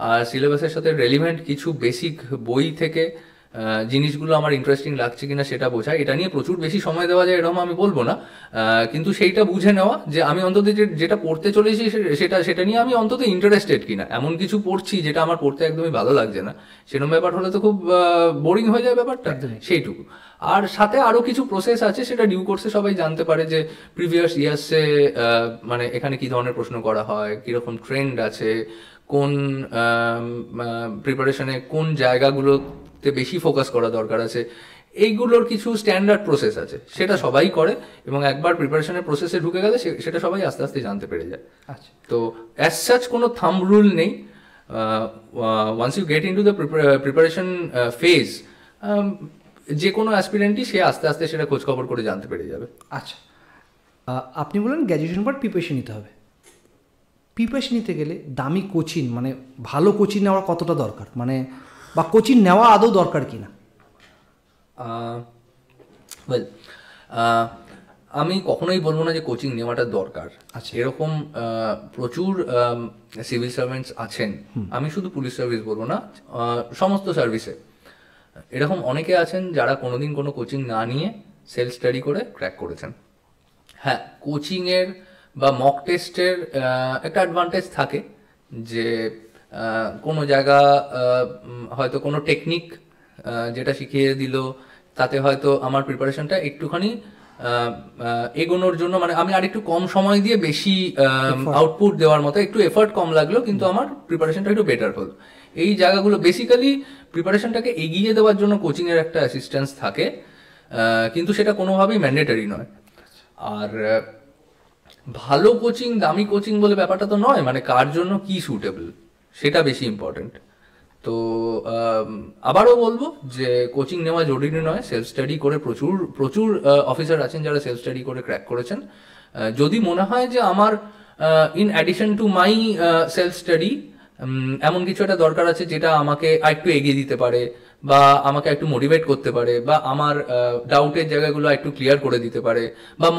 আর সিলেবাসের সাথে রেলিভেন্ট কিছু বেসিক বই থেকে জিনিসগুলো আমার ইন্টারেস্টিং লাগছে কিনা সেটা বোঝা। এটা নিয়ে প্রচুর বেশি সময় দেওয়া যায় এরকম আমি বলবো না, কিন্তু সেইটা বুঝে নেওয়া যে আমি অন্তত যেটা পড়তে চলেছি সেটা নিয়ে আমি অন্তত ইন্টারেস্টেড কিনা। এমন কিছু পড়ছি যেটা আমার পড়তে একদমই ভালো লাগছে না, সেরকম ব্যাপার হলে তো খুব বোরিং হয়ে যায় ব্যাপারটা, সেইটুকু। আর সাথে আরো কিছু প্রসেস আছে, সেটা ডিউ কোর্সে সবাই জানতে পারে যে প্রিভিয়াস ইয়ার্সে মানে এখানে কি ধরনের প্রশ্ন করা হয়, কিরকম ট্রেন্ড আছে, কোন প্রিপারেশনে কোন জায়গাগুলোতে বেশি ফোকাস করা দরকার আছে, এইগুলোর কিছু স্ট্যান্ডার্ড প্রসেস আছে, সেটা সবাই করে এবং একবার প্রিপারেশনের প্রসেসে ঢুকে গেলে সেটা সবাই আস্তে আস্তে জানতে পেরে যায়। আচ্ছা, তো অ্যাজ সাচ কোনো থাম্ব রুল নেই। Once you get in to the preparation phase, যে কোনো অ্যাসপিরেন্টই সে আস্তে আস্তে সেটা খোঁজখবর করে জানতে পেরে যাবে। আচ্ছা, আপনি বলেন গ্র্যাজুয়েশন পর প্রিপারেশন নিতে হবে। প্রিপারেশন নিতে গেলে দামি কোচিং, মানে ভালো কোচিং নেওয়া কতটা দরকার, মানে বা কোচিং নেওয়া আদৌ দরকার কি না? ওয়েল, আমি কখনোই বলবো না যে কোচিং নেওয়াটা দরকার। আচ্ছা, এরকম প্রচুর সিভিল সার্ভেন্টস আছেন, আমি শুধু পুলিশ সার্ভিস বলবো না, সমস্ত সার্ভিসে এরকম অনেকে আছেন যারা কোনোদিন কোনো কোচিং না নিয়ে সেলফ স্টাডি করে ক্র্যাক করেছেন। হ্যাঁ, কোচিংয়ের বা মক টেস্টের একটা অ্যাডভান্টেজ থাকে যে কোনো জায়গা হয়তো কোনো টেকনিক যেটা শিখিয়ে দিল, তাতে হয়তো আমার প্রিপারেশনটা একটুখানি এগোনোর জন্য, মানে আমি আর একটু কম সময় দিয়ে বেশি আউটপুট দেওয়ার মতো, একটু এফর্ট কম লাগলো কিন্তু আমার প্রিপারেশনটা একটু বেটার হলো। এই জায়গাগুলো বেসিক্যালি প্রিপারেশনটাকে এগিয়ে দেওয়ার জন্য কোচিংয়ের একটা অ্যাসিস্ট্যান্স থাকে, কিন্তু সেটা কোনোভাবেই ম্যান্ডেটরি নয়। আর ভালো কোচিং দামি কোচিং বলে ব্যাপারটা তো নয়, মানে কার জন্য কি সুটেবল সেটা বেশি ইম্পর্টেন্ট। তো আবারও বলবো যে কোচিং নেওয়া জরুরি নয়, সেলফ স্টাডি করে প্রচুর প্রচুর অফিসার আছেন যারা সেলফ স্টাডি করে ক্র্যাক করেছেন। যদি মনে হয় যে আমার in addition to my self study এমন কিছু একটা দরকার আছে যেটা আমাকে আরেকটু এগিয়ে দিতে পারে বা আমাকে একটু মোটিভেট করতে পারে বা আমার ডাউটের জায়গাগুলো একটু ক্লিয়ার করে দিতে পারে, বা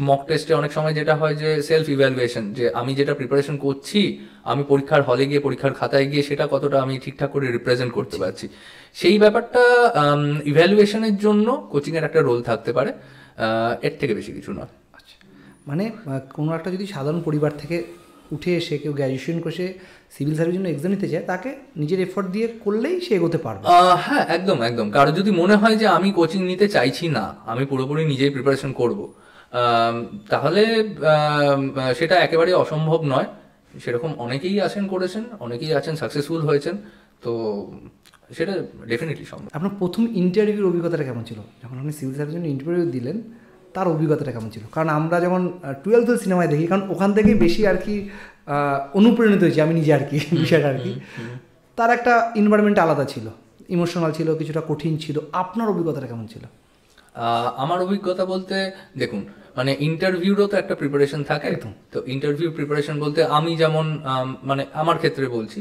মক টেস্টে অনেক সময় যেটা হয় যে সেলফ ইভ্যালুয়েশন, যে আমি যেটা প্রিপারেশন করছি আমি পরীক্ষার হলে গিয়ে পরীক্ষার খাতায় গিয়ে সেটা কতটা আমি ঠিকঠাক করে রিপ্রেজেন্ট করতে পারছি, সেই ব্যাপারটা ইভ্যালুয়েশনের জন্য কোচিংয়ের একটা রোল থাকতে পারে, এর থেকে বেশি কিছু নয়। আচ্ছা, মানে কোনো একটা যদি সাধারণ পরিবার থেকে উঠে এসে কেউ গ্র্যাজুয়েশন করে সিভিল সার্ভিস জন্য এক্সাম নিতে চায়, তাকে নিজের এফোর্ট দিয়ে করলেই সে এগোতে পারবে। হ্যাঁ, একদম একদম। কারো যদি মনে হয় যে আমি কোচিং নিতে চাইছি না, আমি পুরোপুরি নিজেই প্রিপারেশন করব, তাহলে সেটা একেবারে অসম্ভব নয়। সেরকম অনেকেই করেছেন, অনেকেই আছেন সাকসেসফুল হয়েছেন, তো সেটা ডেফিনেটলি সম্ভব। আপনার প্রথম ইন্টারভিউর অভিজ্ঞতাটা কেমন ছিল? যখন আপনি সিভিল সার্ভিসের জন্য ইন্টারভিউ দিলেন, তার অভিজ্ঞতাটা কেমন ছিল? কারণ আমরা যখন 12 সিনেমায় দেখি, কারণ ওখান থেকেই বেশি আর কি অনুপ্রাণিত হয়েছি আমি নিজে আর কি, বিষয়টা আর কি, তার একটা এনভায়রনমেন্ট আলাদা ছিল, ইমোশনাল ছিল, কিছুটা কঠিন ছিল। আপনার অভিজ্ঞতাটা কেমন ছিল? আমার অভিজ্ঞতা বলতে দেখুন, মানে ইন্টারভিউরও তো একটা প্রিপারেশন থাকে। তো ইন্টারভিউ প্রিপারেশন বলতে আমি যেমন মানে আমার ক্ষেত্রে বলছি,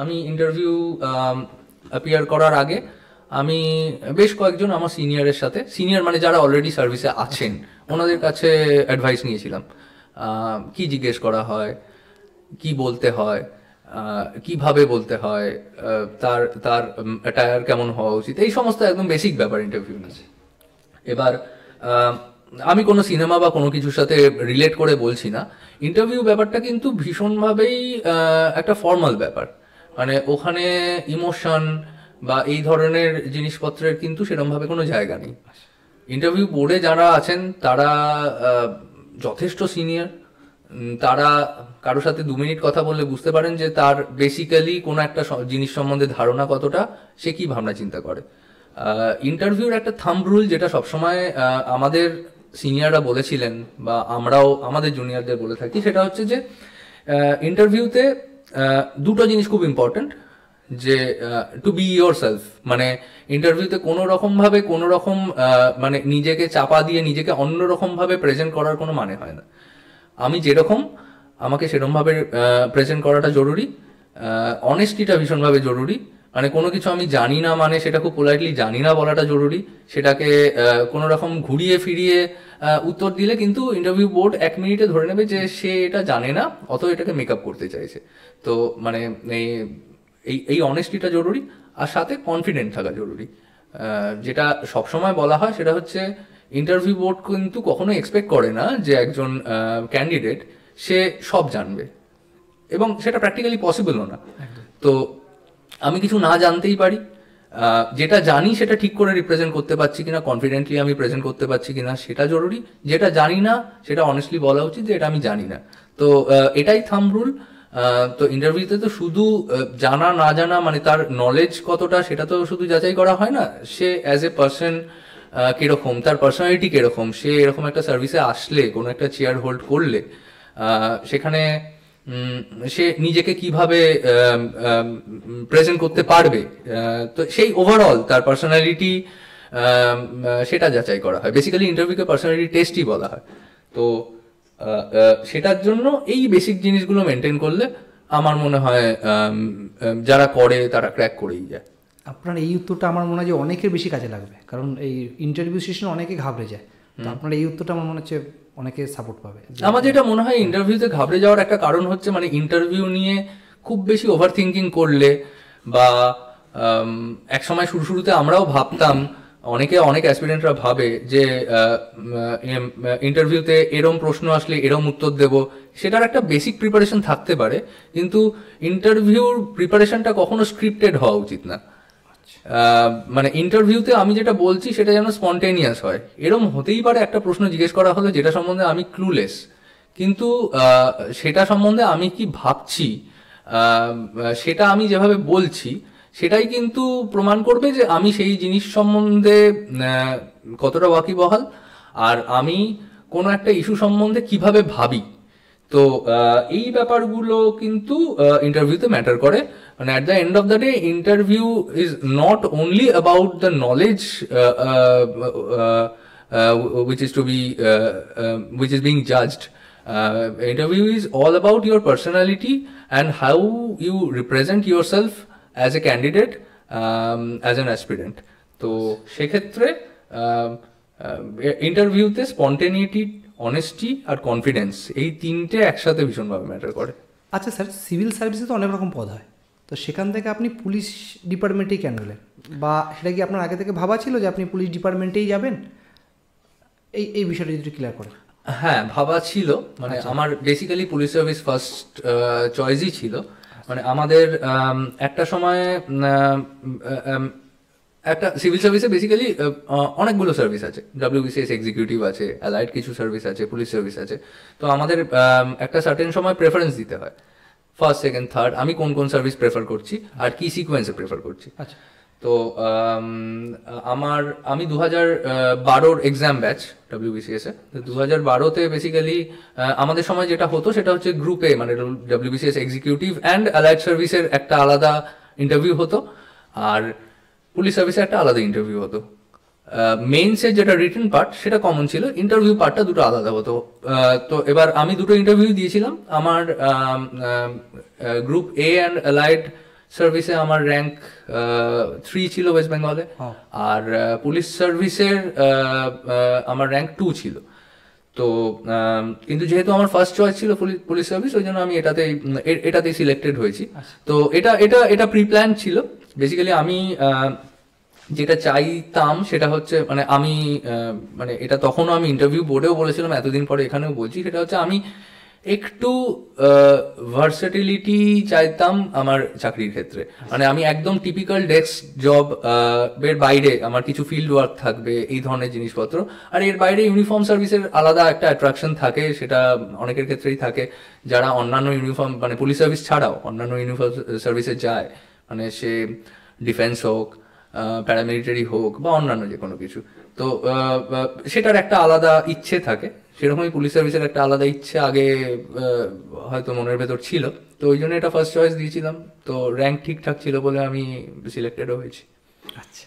আমি ইন্টারভিউ অ্যাপিয়ার করার আগে আমি বেশ কয়েকজন আমার সিনিয়র মানে যারা অলরেডি সার্ভিসে আছেন, ওনাদের কাছে অ্যাডভাইস নিয়েছিলাম, কি জিজ্ঞেস করা হয়, কি বলতে হয়, কিভাবে বলতে হয়, তার তার অ্যাটায়ার কেমন হওয়া উচিত, এই সমস্ত একদম বেসিক ব্যাপার ইন্টারভিউ নিয়েছে। এবার আমি কোনো সিনেমা বা কোনো কিছুর সাথে রিলেট করে বলছি না, ইন্টারভিউ ব্যাপারটা কিন্তু ভীষণভাবেই একটা ফর্মাল ব্যাপার, মানে ওখানে ইমোশন বা এই ধরনের জিনিসপত্রের কিন্তু সেরকমভাবে কোনো জায়গা নেই। ইন্টারভিউ বোর্ডে যারা আছেন তারা যথেষ্ট সিনিয়র, তারা কারোর সাথে 2 মিনিট কথা বললে বুঝতে পারেন যে তার বেসিক্যালি কোনো একটা জিনিস সম্বন্ধে ধারণা কতটা, সে কি ভাবনা চিন্তা করে। ইন্টারভিউর একটা থাম্ব রুল যেটা সবসময় আমাদের সিনিয়ররা বলেছিলেন বা আমরাও আমাদের জুনিয়রদের বলে থাকি, সেটা হচ্ছে যে ইন্টারভিউতে 2টো জিনিস খুব ইম্পর্টেন্ট, যে টু বি ইয়োর সেলফ, মানে ইন্টারভিউতে কোনো রকম মানে নিজেকে চাপা দিয়ে নিজেকে অন্যরকম ভাবে প্রেজেন্ট করার কোনো মানে হয় না। আমি যেরকম আমাকে সেরকমভাবে প্রেজেন্ট করাটা জরুরি, অনেস্টিটা ভীষণভাবে জরুরি, মানে কোনো কিছু আমি জানি না মানে সেটা খুব পোলাইটলি জানি না বলাটা জরুরি, সেটাকে কোনো রকম ঘুরিয়ে ফিরিয়ে উত্তর দিলে কিন্তু ইন্টারভিউ বোর্ড 1 মিনিটে ধরে নেবে যে সে এটা জানে না, অত এটাকে মেকআপ করতে চাইছে। তো মানে এই অনেস্টিটা জরুরি, আর সাথে কনফিডেন্ট থাকা জরুরি। যেটা সবসময় বলা হয় সেটা হচ্ছে ইন্টারভিউ বোর্ড কিন্তু কখনো এক্সপেক্ট করে না যে একজন ক্যান্ডিডেট সে সব জানবে, এবং সেটা প্র্যাকটিক্যালি পসিবলও না। তো আমি কিছু না জানতেই পারি, যেটা জানি সেটা ঠিক করে রিপ্রেজেন্ট করতে পারছি কিনা, কনফিডেন্টলি আমি প্রেজেন্ট করতে পারছি কিনা সেটা জরুরি। যেটা জানি না সেটা অনেস্টলি বলা উচিত যে এটা আমি জানি না। তো এটাই থাম্ব রুল। তো ইন্টারভিউতে তো শুধু জানা না জানা মানে তার নলেজ কতটা সেটা তো শুধু যাচাই করা হয় না, সে অ্যাজ এ পার্সন কিরকম, তার পার্সোনালিটি কিরকম, সে এরকম একটা সার্ভিসে আসলে, কোনো একটা চেয়ার হোল্ড করলে সেখানে সে নিজেকে কিভাবে প্রেজেন্ট করতে পারবে, তো সেই ওভারঅল তার পার্সোনালিটি সেটা যাচাই করা হয়। বেসিক্যালি ইন্টারভিউকে পার্সোনালিটি টেস্টই বলা হয়। তো সেটার জন্য এই বেসিক জিনিসগুলো মেনটেন করলে আমার মনে হয় যারা করে তারা ক্র্যাক করেই যায়। আপনার এই উত্তরটা আমার মনে হয় যে অনেকের বেশি কাজে লাগবে, কারণ এই ইন্টারভিউ সেশনে অনেকে ঘাবড়ে যায়। তো আপনার এই উত্তরটা আমার মনে হচ্ছে অনেকে সাপোর্ট পাবে। আমার যেটা মনে হয় ইন্টারভিউতে ঘাবড়ে যাওয়ার একটা কারণ হচ্ছে মানে ইন্টারভিউ নিয়ে খুব বেশি ওভার থিঙ্কিং করলে, বা এক সময় শুরুতে আমরাও ভাবতাম, অনেক অ্যাসপিরেন্টরা ভাবে যে ইন্টারভিউতে এরম প্রশ্ন আসলে এরম উত্তর দেব, সেটার একটা বেসিক প্রিপারেশন থাকতে পারে, কিন্তু ইন্টারভিউর প্রিপারেশনটা কখনো স্ক্রিপ্টেড হওয়া উচিত না। মানে ইন্টারভিউতে আমি যেটা বলছি সেটা যেন স্পন্টেনিয়াস হয়। এরম হতেই পারে একটা প্রশ্ন জিজ্ঞেস করা হলো যেটা সম্বন্ধে আমি ক্লুলেস, কিন্তু সেটা সম্বন্ধে আমি কি ভাবছি, সেটা আমি যেভাবে বলছি সেটাই কিন্তু প্রমাণ করবে যে আমি সেই জিনিস সম্বন্ধে কতটা ওয়াকিবহাল, আর আমি কোনো একটা ইস্যু সম্বন্ধে কিভাবে ভাবি। তো এই ব্যাপারগুলো কিন্তু ইন্টারভিউতে ম্যাটার করে। মানে at the end of the day interview is not only about the knowledge which is to be which is being judged. Interview is all about your personality and how you represent yourself as a candidate, as an aspirant. তো সেক্ষেত্রে ইন্টারভিউতে স্পন্টেনিটি, honesty আর confidence এই তিনটে একসাথে ভীষণভাবে matter করে। আচ্ছা sir, civil সার্ভিসে তো অনেক রকম পদ হয়, তো সেখান থেকে আপনি পুলিশ ডিপার্টমেন্টেই কেন গেলেন, বা সেটা কি আপনার আগে থেকে ভাবা ছিল যে আপনি পুলিশ ডিপার্টমেন্টেই যাবেন? এই বিষয়টা যদি ক্লিয়ার করেন। হ্যাঁ, ভাবা ছিল, মানে আমার বেসিক্যালি পুলিশ সার্ভিস ফার্স্ট চয়েসই ছিল। মানে আমাদের একটা সময় একটা সিভিল সার্ভিসে বেসিক্যালি অনেকগুলো সার্ভিস আছে, WBCS এক্সিকিউটিভ আছে, অ্যালাইড কিছু সার্ভিস আছে, পুলিশ সার্ভিস আছে। তো আমাদের একটা সার্টেন সময় প্রেফারেন্স দিতে হয়, ফার্স্ট, সেকেন্ড, থার্ড, আমি কোন কোন সার্ভিস প্রেফার করছি আর কি সিকোয়েন্সে প্রেফার করছি। আচ্ছা। তো আমি 2012 এক্সাম ব্যাচ WBCS এ। 2012-তে বেসিক্যালি আমাদের সময় যেটা হতো সেটা হচ্ছে গ্রুপে, মানে WBCS এক্সিকিউটিভ অ্যান্ড অ্যালাইড সার্ভিসের একটা আলাদা ইন্টারভিউ হতো, আর পুলিশ সার্ভিসে একটা আলাদা ইন্টারভিউ হতো। মেইনসের যেটা রিটেন পার্ট সেটা কমন ছিল, ইন্টারভিউ পার্টটা দুটো আলাদা হতো। তো এবার আমি দুটো ইন্টারভিউ দিয়েছিলাম। আমার গ্রুপ এ অ্যান্ড অ্যালাইড সার্ভিসে আমার র্যাঙ্ক 3 ছিল ওয়েস্ট বেঙ্গলে, আর পুলিশ সার্ভিসের আমার র্যাঙ্ক 2 ছিল। তো কিন্তু যেহেতু আমার ফার্স্ট চয়েস ছিল পুলিশ সার্ভিস, ওই জন্য আমি এটাতেই সিলেক্টেড হয়েছি। তো এটা প্রি প্ল্যান ছিল। বেসিক্যালি আমি যেটা চাইতাম সেটা হচ্ছে, মানে আমি মানে এটা তখনও আমি ইন্টারভিউ বোর্ডেও বলেছিলাম, এতদিন পরে এখানেও বলছি, সেটা হচ্ছে আমি একটু ভার্সেটিলিটি চাইতাম আমার চাকরির ক্ষেত্রে। মানে আমি একদম টিপিক্যাল ডেস্ক জব এর বাইরে আমার কিছু ফিল্ড ওয়ার্ক থাকবে, এই ধরনের জিনিসপত্র। আর এর বাইরে ইউনিফর্ম সার্ভিসের আলাদা একটা অ্যাট্রাকশন থাকে, সেটা অনেকের ক্ষেত্রেই থাকে যারা অন্যান্য ইউনিফর্ম, মানে পুলিশ সার্ভিস ছাড়াও অন্যান্য ইউনিফর্ম সার্ভিসে যায়, মানে সে ডিফেন্স হোক, প্যারামিলিটারি হোক, বা অন্যান্য যে কোনো কিছু। তো সেটার একটা আলাদা ইচ্ছে থাকে, সেরকমই পুলিশ সার্ভিসের একটা আলাদা ইচ্ছে আগে হয়তো মনের ভেতর ছিল। তো ওই জন্য এটা ফার্স্ট চয়েস দিয়েছিলাম। তো র্যাঙ্ক ঠিকঠাক ছিল বলে আমি সিলেক্টেডও হয়েছি। আচ্ছা,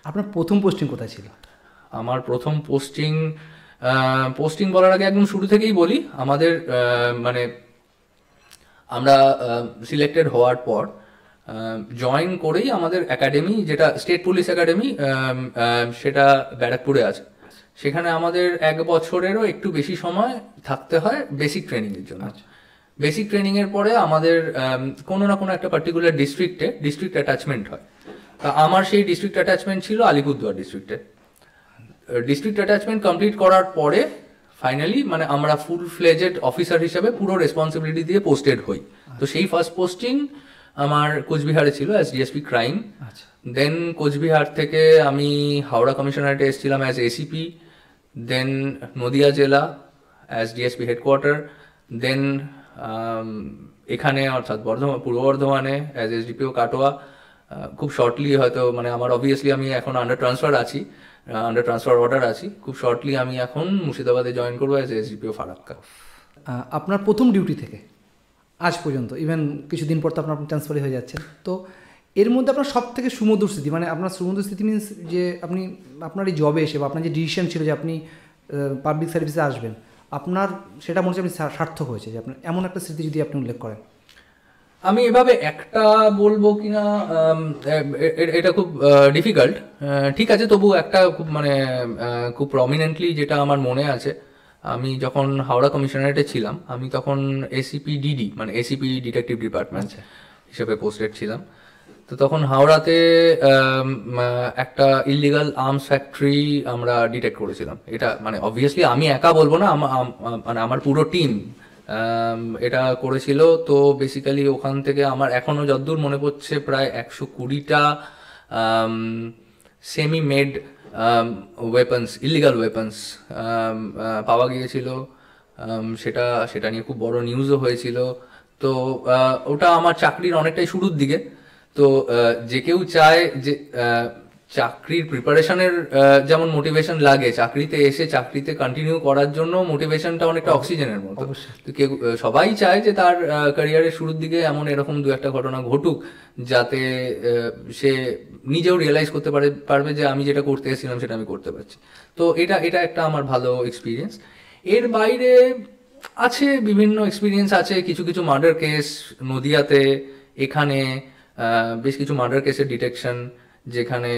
আপনার প্রথম পোস্টিং কোথায় ছিল? আমার প্রথম পোস্টিং বলার আগে একদম শুরু থেকেই বলি, আমাদের মানে আমরা সিলেক্টেড হওয়ার পর জয়েন করেই আমাদের একাডেমি, যেটা স্টেট পুলিশ একাডেমি, সেটা ব্যারাকপুরে আছে। সেখানে আমাদের 1 বছরেরও একটু বেশি সময় থাকতে হয় বেসিক ট্রেনিংয়ের জন্য। বেসিক ট্রেনিংয়ের পরে আমাদের কোনো না কোনো একটা পার্টিকুলার ডিস্ট্রিক্ট অ্যাটাচমেন্ট হয়। আমার সেই ডিস্ট্রিক্ট অ্যাটাচমেন্ট ছিল আলিপুরদুয়ার ডিস্ট্রিক্টে। ডিস্ট্রিক্ট অ্যাটাচমেন্ট কমপ্লিট করার পরে ফাইনালি মানে আমরা ফুল ফ্লেজেড অফিসার হিসেবে পুরো রেসপন্সিবিলিটি দিয়ে পোস্টেড হই। তো সেই ফার্স্ট পোস্টিং আমার কোচবিহারে ছিল অ্যাজ ডিএসপি ক্রাইম। দেন কোচবিহার থেকে আমি হাওড়া কমিশনারেটে এসেছিলাম অ্যাজ এসিপি, দেন নদিয়া জেলা অ্যাজ ডিএসপি হেডকোয়ার্টার, দেন এখানে অর্থাৎ পূর্ব বর্ধমানে অ্যাজ এসডিপিও কাটোয়া। খুব শর্টলি হয়তো মানে আমার অবভিয়াসলি আমি এখন আন্ডার ট্রান্সফার অর্ডার আছি, খুব শর্টলি আমি এখন মুর্শিদাবাদে জয়েন করবো অ্যাজ এসডিপিও ফারাক্কা। আপনার প্রথম ডিউটি থেকে আজ পর্যন্ত ইভেন কিছুদিন পর তো আপনার ট্রান্সফারই হয়ে যাচ্ছেন, তো এর মধ্যে আপনার সব থেকে সুমধুর স্মৃতি, মানে আপনার সুমধুর স্মৃতি মিনস যে আপনি আপনার এই জবে এসে বা আপনার যে ডিসিশন ছিল যে আপনি পাবলিক সার্ভিসে আসবেন, আপনার সেটা মনে হচ্ছে আপনি সার্থক হয়েছে, যে আপনার এমন একটা স্মৃতি যদি আপনি উল্লেখ করেন। আমি এভাবে একটা বলবো কিনা এটা খুব ডিফিকাল্ট, ঠিক আছে, তবু একটা খুব মানে খুব প্রমিনেন্টলি যেটা আমার মনে আছে, আমি যখন হাওড়া কমিশনারেটে ছিলাম আমি তখন এসিপি ডিডি মানে এসিপি ডিটেকটিভ ডিপার্টমেন্ট হিসেবে পোস্টেড ছিলাম। তো তখন হাওড়াতে একটা ইললিগাল আর্মস ফ্যাক্টরি আমরা ডিটেক্ট করেছিলাম। এটা মানে অবভিয়াসলি আমি একা বলবো না, মানে আমার পুরো টিম এটা করেছিল। তো বেসিক্যালি ওখান থেকে আমার এখনো যতদূর মনে পড়ছে প্রায় 120টা semi made weapons, illegal weapons পাওয়া গিয়েছিল। সেটা নিয়ে খুব বড় নিউজও হয়েছিল। তো ওটা আমার চাকরির অনেকটাই শুরুর দিকে। তো যে কেউ চায় যে চাকরির প্রিপারেশনের যেমন মোটিভেশন লাগে, চাকরিতে এসে চাকরিতে কন্টিনিউ করার জন্য মোটিভেশনটা অনেকটা অক্সিজেনের মতো। তো কেউ সবাই চায় যে তার ক্যারিয়ারের শুরুর দিকে এমন এরকম দু একটা ঘটনা ঘটুক যাতে সে নিজেও রিয়েলাইজ করতে পারবে যে আমি যেটা করতে এসেছিলাম সেটা আমি করতে পারছি। তো এটা একটা আমার ভালো এক্সপিরিয়েন্স। এর বাইরে আছে বিভিন্ন এক্সপিরিয়েন্স আছে, কিছু কিছু মার্ডার কেস নদিয়াতে, এখানে বেশ কিছু মার্ডার কেসের ডিটেকশন যেখানে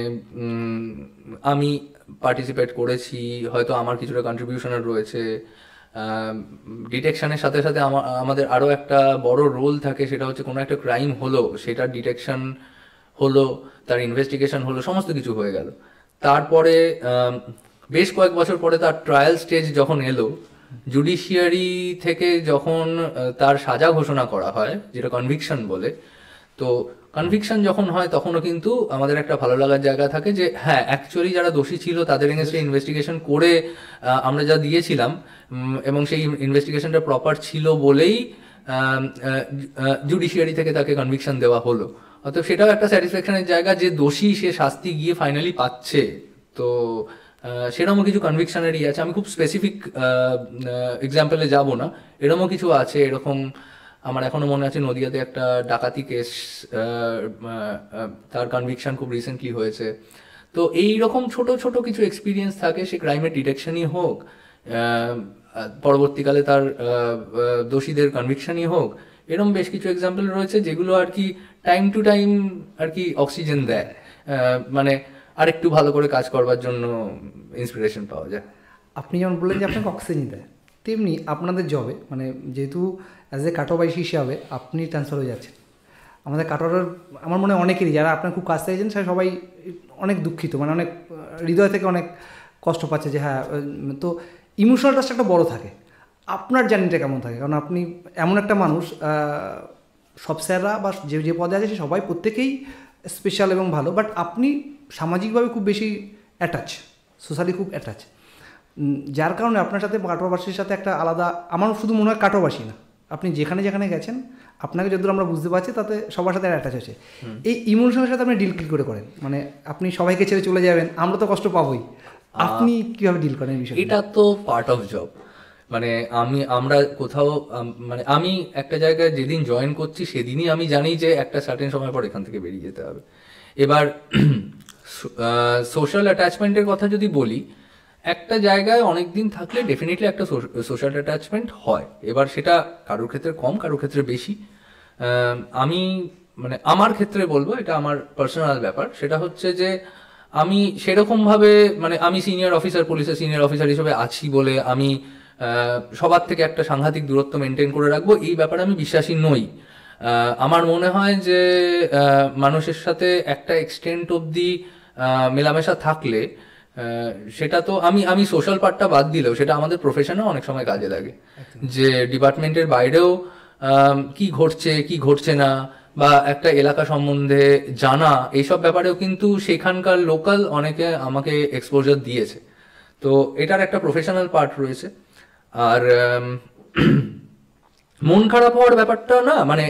আমি পার্টিসিপেট করেছি, হয়তো আমার কিছুটা কন্ট্রিবিউশনের রয়েছে। ডিটেকশনের সাথে সাথে আমাদের আরও একটা বড় রোল থাকে, সেটা হচ্ছে কোনো একটা ক্রাইম হলো, সেটার ডিটেকশন হলো, তার ইনভেস্টিগেশন হলো, সমস্ত কিছু হয়ে গেল। তারপরে বেশ কয়েক বছর পরে তার ট্রায়াল স্টেজ যখন এলো, জুডিশিয়ারি থেকে যখন তার সাজা ঘোষণা করা হয়, যেটা কনভিকশন বলে, তো কনভিকশন যখন হয় তখনও কিন্তু আমাদের একটা ভালো লাগার জায়গা থাকে যে হ্যাঁ অ্যাকচুয়ালি যারা দোষী ছিল তাদের এগেইনস্টে ইনভেস্টিগেশন করে আমরা যা দিয়েছিলাম এবং সেই ইনভেস্টিগেশনটা প্রপার ছিল বলেই জুডিশিয়ারি থেকে তাকে কনভিকশন দেওয়া হলো। অর্থাৎ সেটাও একটা স্যাটিসফ্যাকশনের জায়গা যে দোষী সে শাস্তি গিয়ে ফাইনালি পাচ্ছে। তো সেরকমও কিছু কনভিকশনেরই আছে। আমি খুব স্পেসিফিক এক্সাম্পলে যাব না, এরকমও কিছু আছে। এরকম আমার এখনো মনে আছে নদিয়াতে একটা ডাকাতি কেস, তার কনভিকশন খুব রিসেন্টলি হয়েছে। তো এইরকম ছোট ছোট কিছু এক্সপিরিয়েন্স থাকে, সে ক্রাইমের ডিটেকশনই হোক, পরবর্তীকালে তার দোষীদের কনভিকশনই হোক, এরকম বেশ কিছু এক্সাম্পল রয়েছে যেগুলো আর কি টাইম টু টাইম আর কি অক্সিজেন দেয়, মানে আরেকটু ভালো করে কাজ করবার জন্য ইন্সপিরেশন পাওয়া যায়। আপনি যেমন বললেন যে আপনাকে অক্সিজেন দেয়, তেমনি আপনাদের জবে মানে যেহেতু অ্যাজ এ কাটোয়াবাসী হিসাবে আপনি ট্রান্সফার হয়ে যাচ্ছেন, আমাদের কাটোয়ার আমার মনে হয় অনেকেরই যারা আপনার খুব কাছে আছেন সে সবাই অনেক দুঃখিত, মানে অনেক হৃদয় থেকে অনেক কষ্ট পাচ্ছে যে হ্যাঁ। তো ইমোশনাল টাচটা একটা বড় থাকে। আপনার জার্নিটা কেমন থাকে? কারণ আপনি এমন একটা মানুষ, সব স্যাররা বা যে পদে আছে সে সবাই প্রত্যেকেই স্পেশাল এবং ভালো, বাট আপনি সামাজিকভাবে খুব বেশি অ্যাটাচ, সোশ্যালি খুব অ্যাটাচ, যার কারণে আপনার সাথে কাটোয়াবাসীর সাথে একটা আলাদা, আমার শুধু মনে হয় কাটোয়াবাসী না, আপনি যেখানে যেখানে গেছেন আপনাকে যতদূর আমরা বুঝতে পারছি তাতে সবার সাথে অ্যাটাচ হয়েছে। এই ইমোশনের সাথে আপনি ডিল কী করে করেন? মানে আপনি সবাইকে ছেড়ে চলে যাবেন, আমরা তো কষ্ট পাবোই, আপনি কীভাবে ডিল করেন বিষয়? এটা তো পার্ট অফ জব। মানে আমরা কোথাও মানে আমি একটা জায়গায় যেদিন জয়েন করছি সেদিনই আমি জানি যে একটা সার্টেন সময় পর এখান থেকে বেরিয়ে যেতে হবে। এবার সোশ্যাল অ্যাটাচমেন্টের কথা যদি বলি, একটা জায়গায় অনেক দিন থাকলে ডেফিনেটলি একটা সোশ্যাল অ্যাটাচমেন্ট হয়। এবার সেটা কারোর ক্ষেত্রে কম, কারোর ক্ষেত্রে বেশি। আমি মানে আমার ক্ষেত্রে বলবো, এটা আমার পার্সোনাল ব্যাপার, সেটা হচ্ছে যে আমি সেরকমভাবে মানে আমি সিনিয়র অফিসার, পুলিশের সিনিয়র অফিসার হিসেবে আছি বলে আমি সবার থেকে একটা সাংঘাতিক দূরত্ব মেনটেন করে রাখবো এই ব্যাপারে আমি বিশ্বাসী নই। আমার মনে হয় যে মানুষের সাথে একটা এক্সটেন্ট অবধি মেলামেশা থাকলে সেটা তো আমি সোশ্যাল পার্টটা বাদ দিলেও সেটা আমাদের প্রফেশনে অনেক সময় কাজে লাগে। যে ডিপার্টমেন্টের বাইরেও কি ঘটছে কি ঘটছে না বা একটা এলাকা সম্বন্ধে জানা, এইসব ব্যাপারেও কিন্তু সেখানকার লোকাল অনেকে আমাকে এক্সপোজার দিয়েছে। তো এটার একটা প্রফেশনাল পার্ট রয়েছে। আর মন খারাপ হওয়ার ব্যাপারটা না, মানে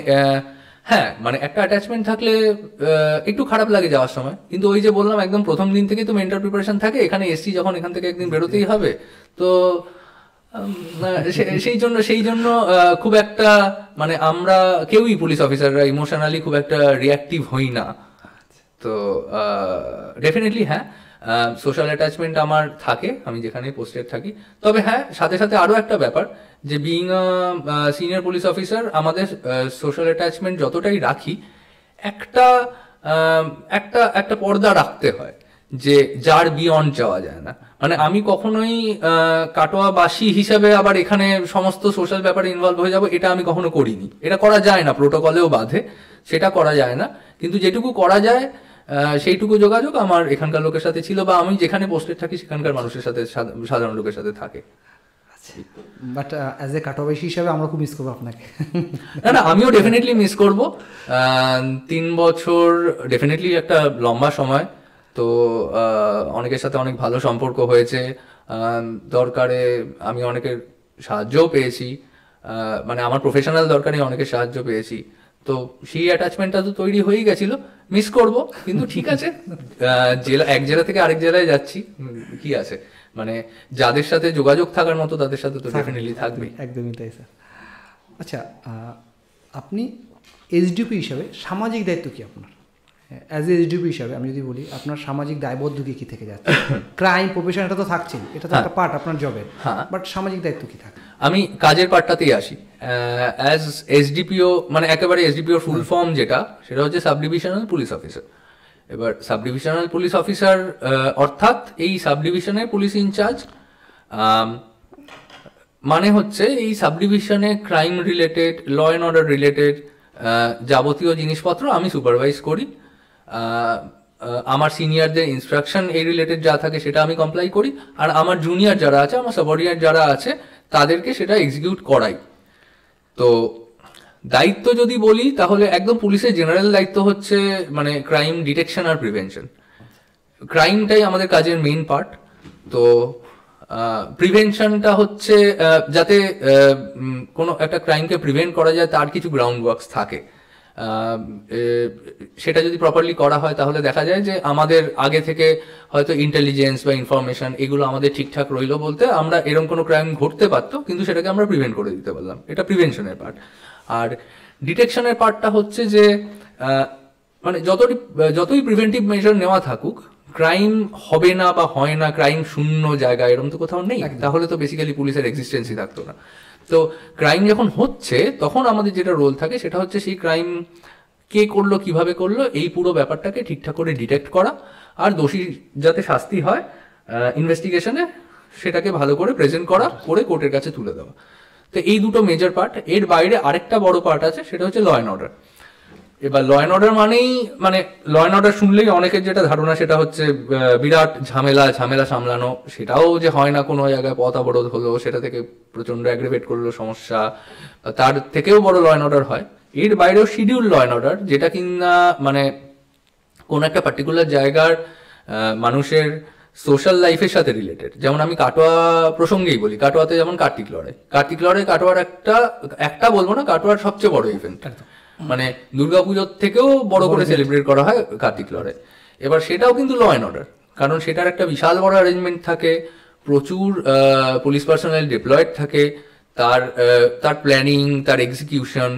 হ্যাঁ, মানে একটা অ্যাটাচমেন্ট থাকলে একটু খারাপ লাগে যাওয়ার সময়, কিন্তু ওই যে বললাম একদম প্রথম দিন থেকেই তো মেন্টাল প্রিপারেশন থাকে, এখানে এসছি যখন এখান থেকে একদিন বেরোতেই হবে। তো সেই জন্য খুব একটা, মানে আমরা কেউই পুলিশ অফিসাররা ইমোশনালি খুব একটা রিয়াক্টিভ হই না। তো ডেফিনেটলি হ্যাঁ, সোশ্যাল অ্যাটাচমেন্ট আমার থাকে আমি যেখানে পোস্টেড থাকি। তবে হ্যাঁ, সাথে সাথে আরো একটা ব্যাপার যে বিইং আ সিনিয়র পুলিশ অফিসার আমাদের সোশ্যাল অ্যাটাচমেন্ট যতটাই রাখি, একটা একটা একটা পর্দা রাখতে হয় যে যার বিয়ন্ড যাওয়া যায় না। মানে আমি কখনোই কাটোয়াবাসী হিসাবে আবার এখানে সমস্ত সোশ্যাল ব্যাপারে ইনভলভ হয়ে যাব, এটা আমি কখনো করিনি। এটা করা যায় না, প্রোটোকলেও বাধে, সেটা করা যায় না। কিন্তু যেটুকু করা যায় সেইটুকু যোগাযোগ আমার এখানকার লোকের সাথে ছিল, বা আমি যেখানে পোস্টেড থাকি সেখানকার মানুষের সাথে, সাধারণ লোকের সাথে থাকে। বাট অ্যাজ এ কাটোয়াবাসী হিসাবে আমরা খুব মিস করবো আপনাকে। না, আমিও ডেফিনেটলি মিস করব। 3 বছর ডেফিনেটলি একটা লম্বা সময়। তো অনেকের সাথে অনেক ভালো সম্পর্ক হয়েছে, দরকারে আমি অনেকের সাহায্যও পেয়েছি, মানে আমার প্রফেশনাল দরকারে অনেকের সাহায্য পেয়েছি। তো সেই অ্যাটাচমেন্টটা তো তৈরি হয়েই গেছিল, মিস করব। কিন্তু ঠিক আছে, এক জেলা থেকে আরেক জেলায় যাচ্ছি, কি আছে, মানে যাদের সাথে যোগাযোগ থাকার মতো তাদের সাথে তো ডেফিনেটলি থাকবে। একদমই তাই স্যার। আচ্ছা, আপনি এসডিপি হিসাবে সামাজিক দায়িত্ব কি আপনার? অ্যাজ এ এসডিপি হিসাবে আমি যদি বলি, আপনার সামাজিক দায়বদ্ধ কি থেকে যাচ্ছে? ক্রাইম প্রফেশন এটা তো থাকছেই, এটা তো একটা পার্ট আপনার জবের, বাট সামাজিক দায়িত্ব কি থাকে? আমি কাজের পার্টটাতেই আসি। অ্যাজ এসডিপিও, মানে একেবারে এসডিপিওর ফুল ফর্ম যেটা, সেটা হচ্ছে সাব ডিভিশনাল পুলিশ অফিসার। এবার সাব ডিভিশনাল পুলিশ অফিসার অর্থাৎ এই সাব ডিভিশনের পুলিশ ইনচার্জ, মানে হচ্ছে এই সাব ডিভিশনে crime related, law and order related যাবতীয় জিনিসপত্র আমি সুপারভাইজ করি। আমার সিনিয়রদের ইনস্ট্রাকশন এই রিলেটেড যা থাকে সেটা আমি কমপ্লাই করি, আর আমার জুনিয়র যারা আছে, আমার সাবঅর্ডিনেট যারা আছে, তাদেরকে সেটা এক্সিকিউট করাই। তো দায়িত্ব যদি বলি তাহলে একদম পুলিশের জেনারেল দায়িত্ব হচ্ছে মানে ক্রাইম ডিটেকশন আর প্রিভেনশন। ক্রাইমটাই আমাদের কাজের মেইন পার্ট। তো প্রিভেনশনটা হচ্ছে যাতে কোনো একটা ক্রাইমকে প্রিভেন্ট করা যায়, তার কিছু গ্রাউন্ড ওয়ার্কস থাকে। সেটা যদি প্রপারলি করা হয় তাহলে দেখা যায় যে আমাদের আগে থেকে হয়তো ইন্টেলিজেন্স বা ইনফরমেশন এগুলো আমাদের ঠিকঠাক রইলো, বলতে আমরা এরকম কোনো ক্রাইম ঘটতে পারতো কিন্তু সেটাকে আমরা প্রিভেন্ট করে দিতে পারলাম। এটা প্রিভেনশনের পার্ট। আর ডিটেকশনের পার্টটা হচ্ছে যে মানে যতই প্রিভেন্টিভ মেজার নেওয়া থাকুক, ক্রাইম হবে না বা হয় না, ক্রাইম শূন্য জায়গা এরকম তো কোথাও নেই, তাহলে তো বেসিক্যালি পুলিশের এক্সিস্টেন্সই থাকতো না। তো ক্রাইম যখন হচ্ছে তখন আমাদের যেটা রোল থাকে সেটা হচ্ছে সেই ক্রাইম কে করলো, কিভাবে করলো, এই পুরো ব্যাপারটাকে ঠিকঠাক করে ডিটেক্ট করা, আর দোষী যাতে শাস্তি হয় ইনভেস্টিগেশনে সেটাকে ভালো করে প্রেজেন্ট করা, করে কোর্টের কাছে তুলে দেওয়া। তো এই দুটো মেজর পার্ট। এর বাইরে আরেকটা বড় পার্ট আছে, সেটা হচ্ছে ল অ্যান্ড অর্ডার। এবার ল অ্যান্ড অর্ডার মানেই, মানে ল অ্যান্ড অর্ডার শুনলেই অনেকের যেটা ধারণা সেটা হচ্ছে বিরাট ঝামেলা সামলানো। সেটাও যে হয় না, কোনো জায়গায় পথ অবরোধ হলো, সেটা থেকে প্রচন্ড অ্যাগ্রিভেট করলো সমস্যা, তার থেকেও বড় ল অ্যান্ড অর্ডার হয়। এর বাইরেও শিডিউল ল অ্যান্ড অর্ডার, যেটা কিনা মানে কোন একটা পার্টিকুলার জায়গার মানুষের সোশ্যাল লাইফের সাথে রিলেটেড। যেমন আমি কাটোয়া প্রসঙ্গেই বলি, কাটোয়াতে যেমন কার্তিক লড়াই কাটোয়ার একটা বলবো না, কাটোয়ার সবচেয়ে বড় ইভেন্ট। মানে দুর্গাপুজোর থেকেও বড় করে সেলিব্রেট করা হয় কার্তিক লড়াই। এবার সেটাও কিন্তু ল অ্যান্ড অর্ডার, কারণ সেটার একটা বিশাল বড় অ্যারেঞ্জমেন্ট থাকে, প্রচুর পুলিশ পার্সোনাল ডিপ্লয়েড থাকে, তার প্ল্যানিং, তার এক্সিকিউশন,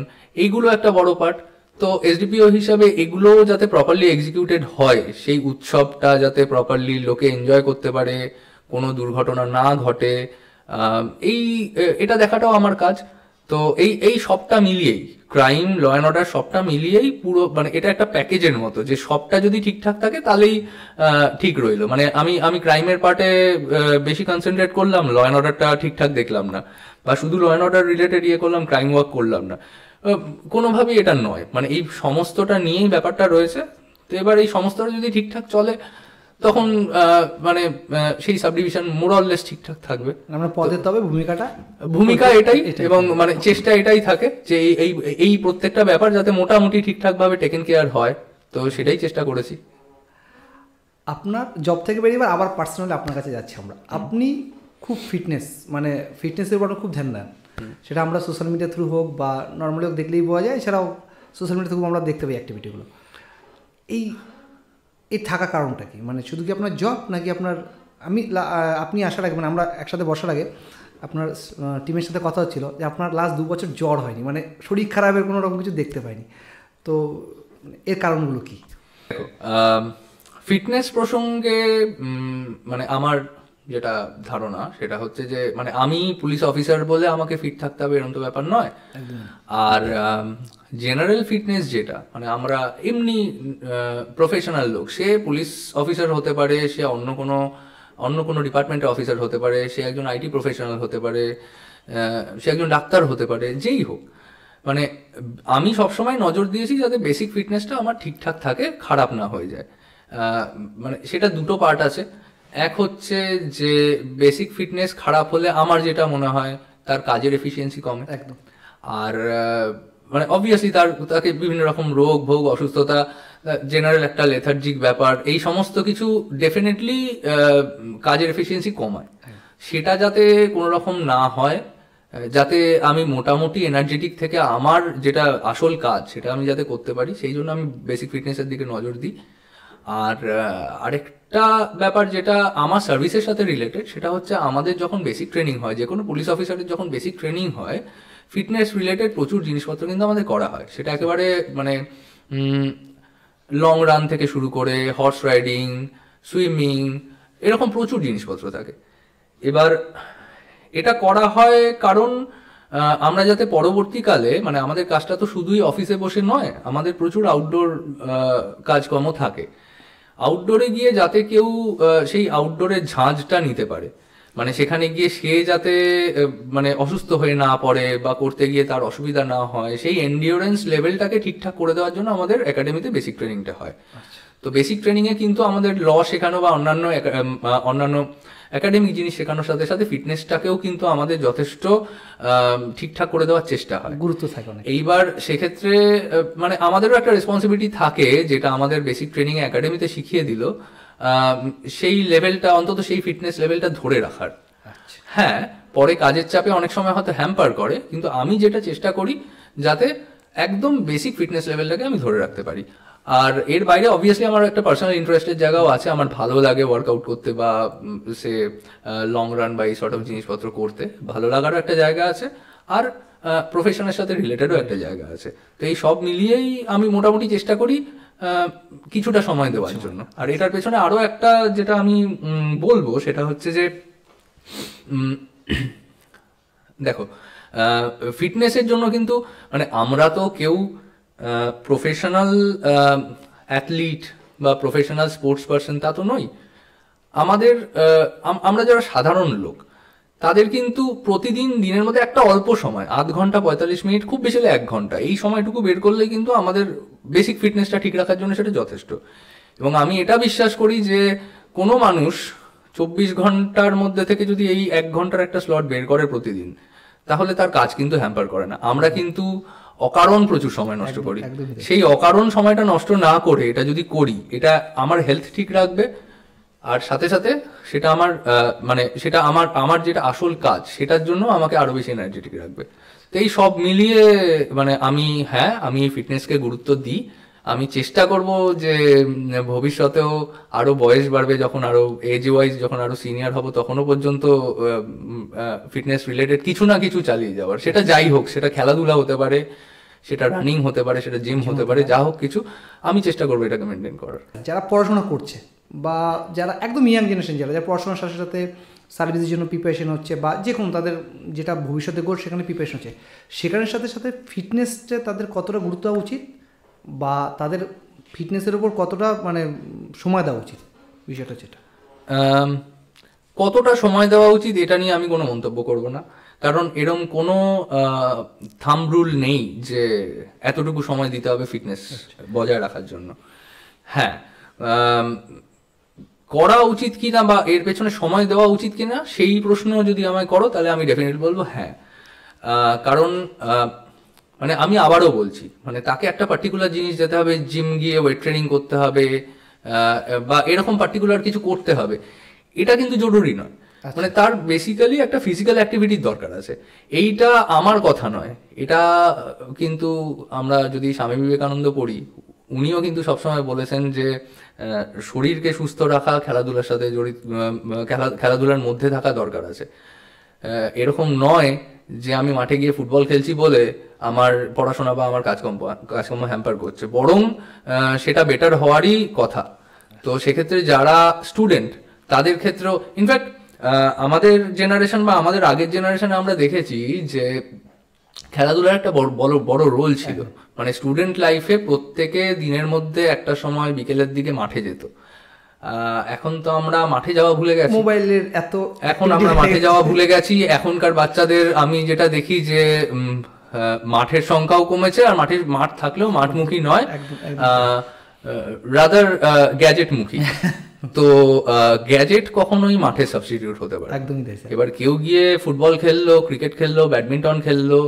এইগুলো একটা বড় পার্ট। তো এসডিপিও হিসাবে এগুলো যাতে প্রপারলি এক্সিকিউটেড হয়, সেই উৎসবটা যাতে প্রপারলি লোকে এনজয় করতে পারে, কোনো দুর্ঘটনা না ঘটে, এটা দেখাটাও আমার কাজ। তো এই সবটা মিলিয়েই, ক্রাইম, ল অ্যান্ড অর্ডার সবটা মিলিয়েই পুরো, মানে এটা একটা প্যাকেজের মতো, যে সবটা যদি ঠিকঠাক থাকে তাহলেই ঠিক রইলো। মানে আমি ক্রাইমের পার্টে বেশি কনসেন্ট্রেট করলাম, ল অ্যান্ড অর্ডারটা ঠিকঠাক দেখলাম না, বা শুধু ল অ্যান্ড অর্ডার রিলেটেড করলাম, ক্রাইম ওয়ার্ক করলাম না। কোনোভাবেই এটা নয়, মানে এই সমস্তটা নিয়েই ব্যাপারটা রয়েছে। তো এবার এই সমস্তটা যদি ঠিকঠাক চলে তখন মানে সেই সাবডিভিশন মোরলেস ঠিকঠাক থাকবে। আমরা পদের তবে ভূমিকা এটাই, এবং মানে চেষ্টা এটাই থাকে যে এই এই প্রত্যেকটা ব্যাপার যাতে মোটামুটি ঠিকঠাক ভাবে টেকেন কেয়ার হয়, তো সেটাই চেষ্টা করেছি। আপনার জব থেকে বেরিয়ে আবার পার্সোনালি আপনার কাছে যাচ্ছি আমরা, আপনি খুব ফিটনেসের উপর খুব ধ্যান দেন, সেটা আমরা সোশ্যাল মিডিয়া থ্রু হোক বা নর্মালি হোক দেখলেই পাওয়া যায়, এছাড়াও সোশ্যাল মিডিয়া থ্রু আমরা দেখতে পাই অ্যাক্টিভিটিগুলো। এই থাকা কারণটা কি, মানে শুধু কি আপনার জব নাকি আপনার আপনি আসার আগে আমরা একসাথে বসার আগে আপনার টিমের সাথে কথা হচ্ছিল যে আপনার লাস্ট 2 বছর জ্বর হয়নি, মানে শরীর খারাপের কোনো রকম কিছু দেখতে পাইনি, তো এর কারণগুলো কি? ফিটনেস প্রসঙ্গে মানে আমার যেটা ধারণা সেটা হচ্ছে যে মানে আমি পুলিশ অফিসার বলে আমাকে ফিট থাকতে হবে এরকম তো ব্যাপার নয়। আর জেনারেল ফিটনেস যেটা মানে আমরা এমনি প্রফেশনাল লোক, সে পুলিশ অফিসার হতে পারে, সে অন্য কোনো ডিপার্টমেন্টের অফিসার হতে পারে, সে একজন আইটি প্রফেশনাল হতে পারে, সে একজন ডাক্তার হতে পারে, যেই হোক, মানে আমি সবসময় নজর দিয়েছি যাতে বেসিক ফিটনেসটা আমার ঠিকঠাক থাকে, খারাপ না হয়ে যায়। মানে সেটা দুটো পার্ট আছে। এক হচ্ছে যে বেসিক ফিটনেস খারাপ হলে আমার যেটা মনে হয় তার কাজের এফিসিয়েন্সি কমে একদম। আর মানে অবভিয়াসলি তাকে বিভিন্ন রকম রোগ ভোগ অসুস্থতা, জেনারেল একটা লেথার্জিক ব্যাপার, এই সমস্ত কিছু ডেফিনেটলি কাজের এফিসিয়েন্সি কমায়। সেটা যাতে কোনো রকম না হয়, যাতে আমি মোটামুটি এনার্জেটিক থেকে আমার যেটা আসল কাজ সেটা আমি যাতে করতে পারি, সেই জন্য আমি বেসিক ফিটনেসের দিকে নজর দিই। আর আরেকটা ব্যাপার যেটা আমার সার্ভিসের সাথে রিলেটেড, সেটা হচ্ছে আমাদের যখন বেসিক ট্রেনিং হয়, যে কোনো পুলিশ অফিসারের যখন বেসিক ট্রেনিং হয়, ফিটনেস রিলেটেড প্রচুর জিনিসপত্র কিন্তু আমাদের করা হয়। সেটা একেবারে মানে লং রান থেকে শুরু করে হর্স রাইডিং, সুইমিং, এরকম প্রচুর জিনিসপত্র থাকে। এবার এটা করা হয় কারণ আমরা যাতে পরবর্তীকালে মানে আমাদের কাজটা তো শুধুই অফিসে বসে নয়, আমাদের প্রচুর আউটডোর কাজকর্ম থাকে। আউটডোরে গিয়ে যাতে কেউ সেই আউটডোরের ঝাঁঝটা নিতে পারে, মানে সেখানে গিয়ে সে যাতে মানে অসুস্থ হয়ে না পড়ে বা করতে গিয়ে তার অসুবিধা না হয়, সেই এন্ডিওরেন্স লেভেলটাকে ঠিকঠাক করে দেওয়ার জন্য আমাদের একাডেমিতে বেসিক ট্রেনিংটা হয়। তো বেসিক ট্রেনিংয়ে কিন্তু আমাদের ল শেখানো বা অন্যান্য একাডেমিক জিনিস শেখানোর সাথে সাথে ফিটনেসটাকেও কিন্তু আমাদের যথেষ্ট ঠিকঠাক করে দেওয়ার চেষ্টা হয়, গুরুত্ব থাকে। এইবার সেক্ষেত্রে মানে আমাদেরও একটা রেসপন্সিবিলিটি থাকে, যেটা আমাদের বেসিক ট্রেনিং একাডেমিতে শিখিয়ে দিল, সেই লেভেলটা অন্তত সেই ফিটনেস লেভেলটা ধরে রাখার। হ্যাঁ, পরে কাজের চাপে অনেক সময় হয়তো হ্যাম্পার করে, কিন্তু আমি যেটা চেষ্টা করি যাতে একদম বেসিক ফিটনেস লেভেলটাকে আমি ধরে রাখতে পারি। আর এর বাইরে অবভিয়াসলি আমার একটা পার্সোনাল ইন্টারেস্টের জায়গাও আছে, আমার ভালো লাগে ওয়ার্কআউট করতে বা সে লং রান বা এই সর্ট অফ জিনিসপত্র করতে ভালো লাগারও একটা জায়গা আছে, আর প্রফেশনের সাথে রিলেটেডও একটা জায়গা আছে। তো এই সব মিলিয়েই আমি মোটামুটি চেষ্টা করি কিছুটা সময় দেওয়ার জন্য। আর এটার পেছনে আরো একটা যেটা আমি বলবো সেটা হচ্ছে যে দেখো, ফিটনেসের জন্য কিন্তু মানে আমরা তো কেউ প্রফেশনাল অ্যাথলিট বা প্রফেশনাল স্পোর্টস পার্সন তা তো নই। আমরা যারা সাধারণ লোক তাদের কিন্তু প্রতিদিন দিনের মধ্যে একটা অল্প সময়, 0.5 ঘন্টা 45 মিনিট, খুব বেশি হলে 1 ঘন্টা, এই সময়টুকু বের করলে কিন্তু আমাদের বেসিক ফিটনেসটা ঠিক রাখার জন্য সেটা যথেষ্ট। এবং আমি এটা বিশ্বাস করি যে কোনো মানুষ 24 ঘন্টার মধ্যে থেকে যদি এই 1 ঘন্টার একটা স্লট বের করে প্রতিদিন, তাহলে তার কাজ কিন্তু হ্যাম্পার করে না। আমরা কিন্তু অকারণ প্রচুর সময় নষ্ট করি, সেই অকারণ সময়টা নষ্ট না করে এটা যদি করি, এটা আমার হেলথ ঠিক রাখবে, আর সাথে সাথে সেটা আমার মানে সেটা আমার যেটা আসল কাজ সেটার জন্য আমাকে আরো বেশি এনার্জেটিক রাখবে। তো এই সব মিলিয়ে মানে আমি ফিটনেসকে গুরুত্ব দিই। আমি চেষ্টা করব যে ভবিষ্যতেও আরো বয়স বাড়বে, যখন আরো এজ ওয়াইজ যখন আরো সিনিয়র হব, তখনও পর্যন্ত ফিটনেস রিলেটেড কিছু না কিছু চালিয়ে যাওয়ার। সেটা যাই হোক, সেটা খেলাধুলা হতে পারে, সেটা রানিং হতে পারে, সেটা জিম হতে পারে, যা হোক কিছু, আমি চেষ্টা করবো এটাকে মেনটেন করার। যারা পড়াশোনা করছে বা যারা একদম ইয়াং জেনারেশন, যারা পড়াশোনার সাথে সাথে সার্ভিসের জন্য প্রিপারেশন হচ্ছে বা যে কোনো তাদের যেটা ভবিষ্যতে গোল সেখানে প্রিপারেশন হচ্ছে, সেখানের সাথে সাথে ফিটনেসটা তাদের কতটা গুরুত্ব দেওয়া উচিত বা তাদের ফিটনেসের উপর কতটা মানে সময় দেওয়া উচিত, বিষয়টা যেটা কতটা সময় দেওয়া উচিত এটা নিয়ে আমি কোনো মন্তব্য করব না, কারণ এরম কোনো থাম্ব রুল নেই যে এতটুকু সময় দিতে হবে ফিটনেস বজায় রাখার জন্য। হ্যাঁ, করা উচিত কিনা বা এর পেছনে সময় দেওয়া উচিত কিনা সেই প্রশ্ন যদি আমায় করো তাহলে আমি ডেফিনেটলি বলবো হ্যাঁ। কারণ মানে আমি আবারও বলছি, মানে তাকে একটা পার্টিকুলার জিনিস যেতে হবে, জিম গিয়ে ওয়েট ট্রেনিং করতে হবে বা এরকম পার্টিকুলার কিছু করতে হবে, এটা কিন্তু জরুরি নয়। মানে তার বেসিক্যালি একটা ফিজিক্যাল অ্যাক্টিভিটির দরকার আছে। এইটা আমার কথা নয়, এটা কিন্তু আমরা যদি স্বামী বিবেকানন্দ পড়ি, উনিও কিন্তু সবসময় বলেছেন যে শরীরকে সুস্থ রাখা খেলাধুলার সাথে জড়িত, খেলাধুলার মধ্যে থাকা দরকার আছে। এরকম নয় যে আমি মাঠে গিয়ে ফুটবল খেলছি বলে আমার পড়াশোনা বা আমার কাজকর্ম হ্যাম্পার করছে, বরং সেটা বেটার হওয়ারই কথা। তো সেক্ষেত্রে যারা স্টুডেন্ট তাদের ক্ষেত্রেও ইনফ্যাক্ট আমাদের জেনারেশন বা আমাদের আগের জেনারেশনে আমরা দেখেছি যে খেলাধুলার একটা বড় রোল ছিল। মানে স্টুডেন্ট লাইফে প্রত্যেকে দিনের মধ্যে একটা সময় বিকেলের দিকে মাঠে যেত। এখন তো আমরা মাঠে যাওয়া ভুলে গেছি, মোবাইলের এখন আমরা মাঠে যাওয়া ভুলে গেছি। এখনকার বাচ্চাদের আমি যেটা দেখি যে মাঠের সংখ্যাও কমেছে, আর মাঠ থাকলেও মাঠমুখী নয়, রাদার গ্যাজেট মুখী। তো গ্যাজেট কখনোই মাঠে সাবস্টিটিউট হতে পারে। এবার কেউ গিয়ে ফুটবল খেললো, ক্রিকেট খেললো, ব্যাডমিন্টন খেললো,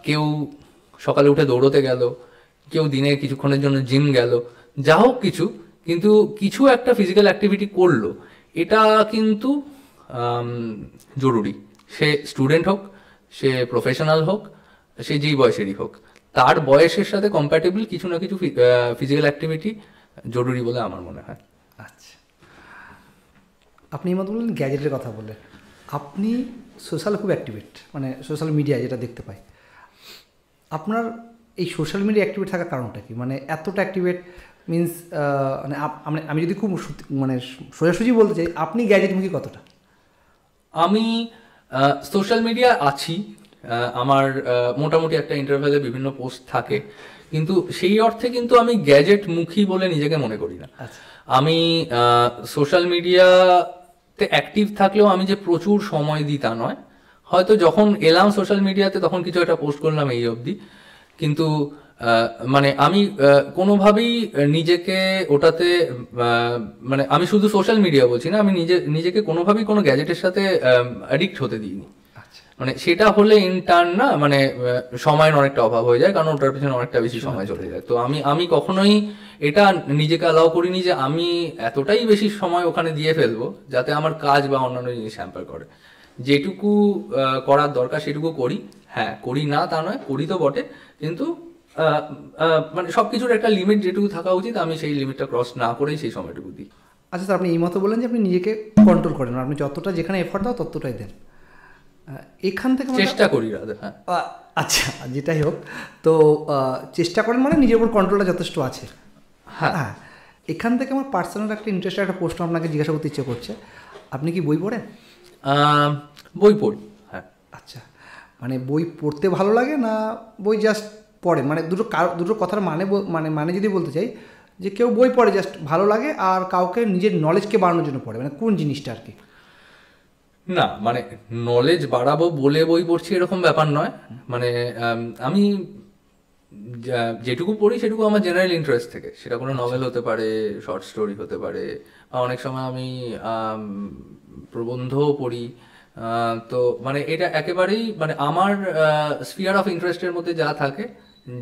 কেউ সকালে উঠে দৌড়তে গেল, কেউ দিনে কিছুক্ষণের জন্য জিম গেল, যা হোক কিছু, কিন্তু কিছু একটা ফিজিক্যাল অ্যাক্টিভিটি করলো, এটা কিন্তু জরুরি। সে স্টুডেন্ট হোক, সে প্রফেশনাল হোক, সে যেই বয়সেরই হোক, তার বয়সের সাথে কম্প্যাটেবল কিছু না কিছু ফিজিক্যাল অ্যাক্টিভিটি জরুরি বলে আমার মনে হয়। আচ্ছা, আপনি এই মতো বললেন, গ্যাজেটের কথা বললেন, আপনি সোশ্যালে খুব অ্যাক্টিভেট, মানে সোশ্যাল মিডিয়ায় যেটা দেখতে পাই। আপনার এই সোশ্যাল মিডিয়া অ্যাক্টিভেট থাকার কারণটা কি? মানে এতটা অ্যাক্টিভেট মিনস, মানে আমি যদি খুব মানে সোজাসুজি বলতে চাই, আপনি গ্যাজেটমুখী কতটা? আমি সোশ্যাল মিডিয়া আছি, আমার মোটামুটি একটা ইন্টারভ্যালে বিভিন্ন পোস্ট থাকে, কিন্তু সেই অর্থে কিন্তু আমি গ্যাজেট মুখী বলে নিজেকে মনে করি না। আমি সোশ্যাল মিডিয়াতে অ্যাক্টিভ থাকলেও আমি যে প্রচুর সময় দিই তা নয়। হয়তো যখন এলাম সোশ্যাল মিডিয়াতে তখন কিছু একটা পোস্ট করলাম এই অবধি, কিন্তু মানে আমি কোনোভাবেই নিজেকে ওটাতে, মানে আমি শুধু সোশ্যাল মিডিয়া বলছি না, আমি নিজেকে কোনোভাবেই কোনো গ্যাজেটের সাথে অ্যাডিক্ট হতে দিইনি। মানে সেটা হলে ইন টার্ন না, মানে সময়ের অনেকটা অভাব হয়ে যায়, কারণ ওটার পিছনে অনেকটা বেশি সময় চলে যায়। তো আমি কখনোই এটা নিজেকে অ্যালাউ করিনি যে আমি এতটাই বেশি সময় ওখানে দিয়ে ফেলবো যাতে আমার কাজ বা অন্যান্য জিনিস হ্যাম্পার করে। যেটুকু করার দরকার সেটুকু করি, হ্যাঁ করি না তা নয়, করি তো বটে, কিন্তু মানে সবকিছুর একটা লিমিট যেটুকু থাকা উচিত আমি সেই লিমিটটা ক্রস না করেই সেই সময়টুকু দিই। আচ্ছা স্যার, আপনি এই মতো বললেন যে আপনি নিজেকে কন্ট্রোল করেন, আপনি যতটা যেখানে এফোর্ট দাও ততটাই দেন, এখান থেকে চেষ্টা করি। হ্যাঁ, আচ্ছা, যেটাই হোক, তো চেষ্টা করেন মানে নিজের উপর কন্ট্রোলটা যথেষ্ট আছে। হ্যাঁ, এখান থেকে আমার পার্সোনাল একটা ইন্টারেস্টের একটা প্রশ্ন আপনাকে জিজ্ঞাসা করতে ইচ্ছে করছে, আপনি কি বই পড়েন? বই পড়ি, হ্যাঁ। আচ্ছা, মানে বই পড়তে ভালো লাগে না বই জাস্ট পড়ে? মানে দুটো কথার মানে যদি বলতে চাই যে কেউ বই পড়ে জাস্ট ভালো লাগে, আর কাউকে নিজের নলেজকে বাড়ানোর জন্য পড়ে, মানে কোন জিনিসটা আর কি? না, মানে নলেজ বাড়াবো বলে বই পড়ছি এরকম ব্যাপার নয়। মানে আমি যেটুকু পড়ি সেটুকু আমার জেনারেল ইন্টারেস্ট থেকে, সেটা কোনো নভেল হতে পারে, শর্ট স্টোরি হতে পারে, অনেক সময় আমি প্রবন্ধও পড়ি। তো মানে এটা একেবারেই মানে আমার স্ফিয়ার অফ ইন্টারেস্টের মধ্যে যা থাকে,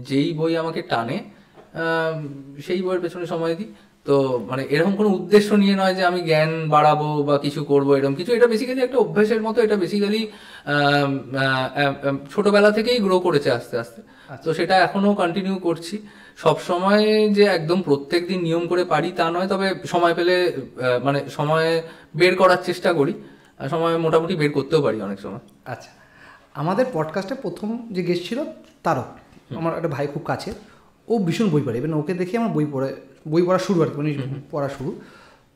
যেই বই আমাকে টানে সেই বইয়ের পেছনে সময় দিই। তো মানে এরকম কোনো উদ্দেশ্য নিয়ে নয় যে আমি জ্ঞান বাড়াবো বা কিছু করবো এরকম কিছু, এটা বেসিক্যালি একটা অভ্যাসের মতো, এটা বেসিক্যালি ছোটবেলা থেকেই গ্রো করেছে আস্তে আস্তে। তো সেটা এখনো কন্টিনিউ করছি। সব সময় যে একদম প্রত্যেক দিন নিয়ম করে পারি তা নয়, তবে সময় পেলে মানে সময় বের করার চেষ্টা করি, সময় মোটামুটি বের করতেও পারি অনেক সময়। আচ্ছা, আমাদের পডকাস্টে প্রথম যে গেস্ট ছিল তারক, আমার একটা ভাই খুব কাছে, ও ভীষণ বই পড়ে, এবং ওকে দেখে আমার বই পড়া শুরু আর কি, মানে পড়া শুরু।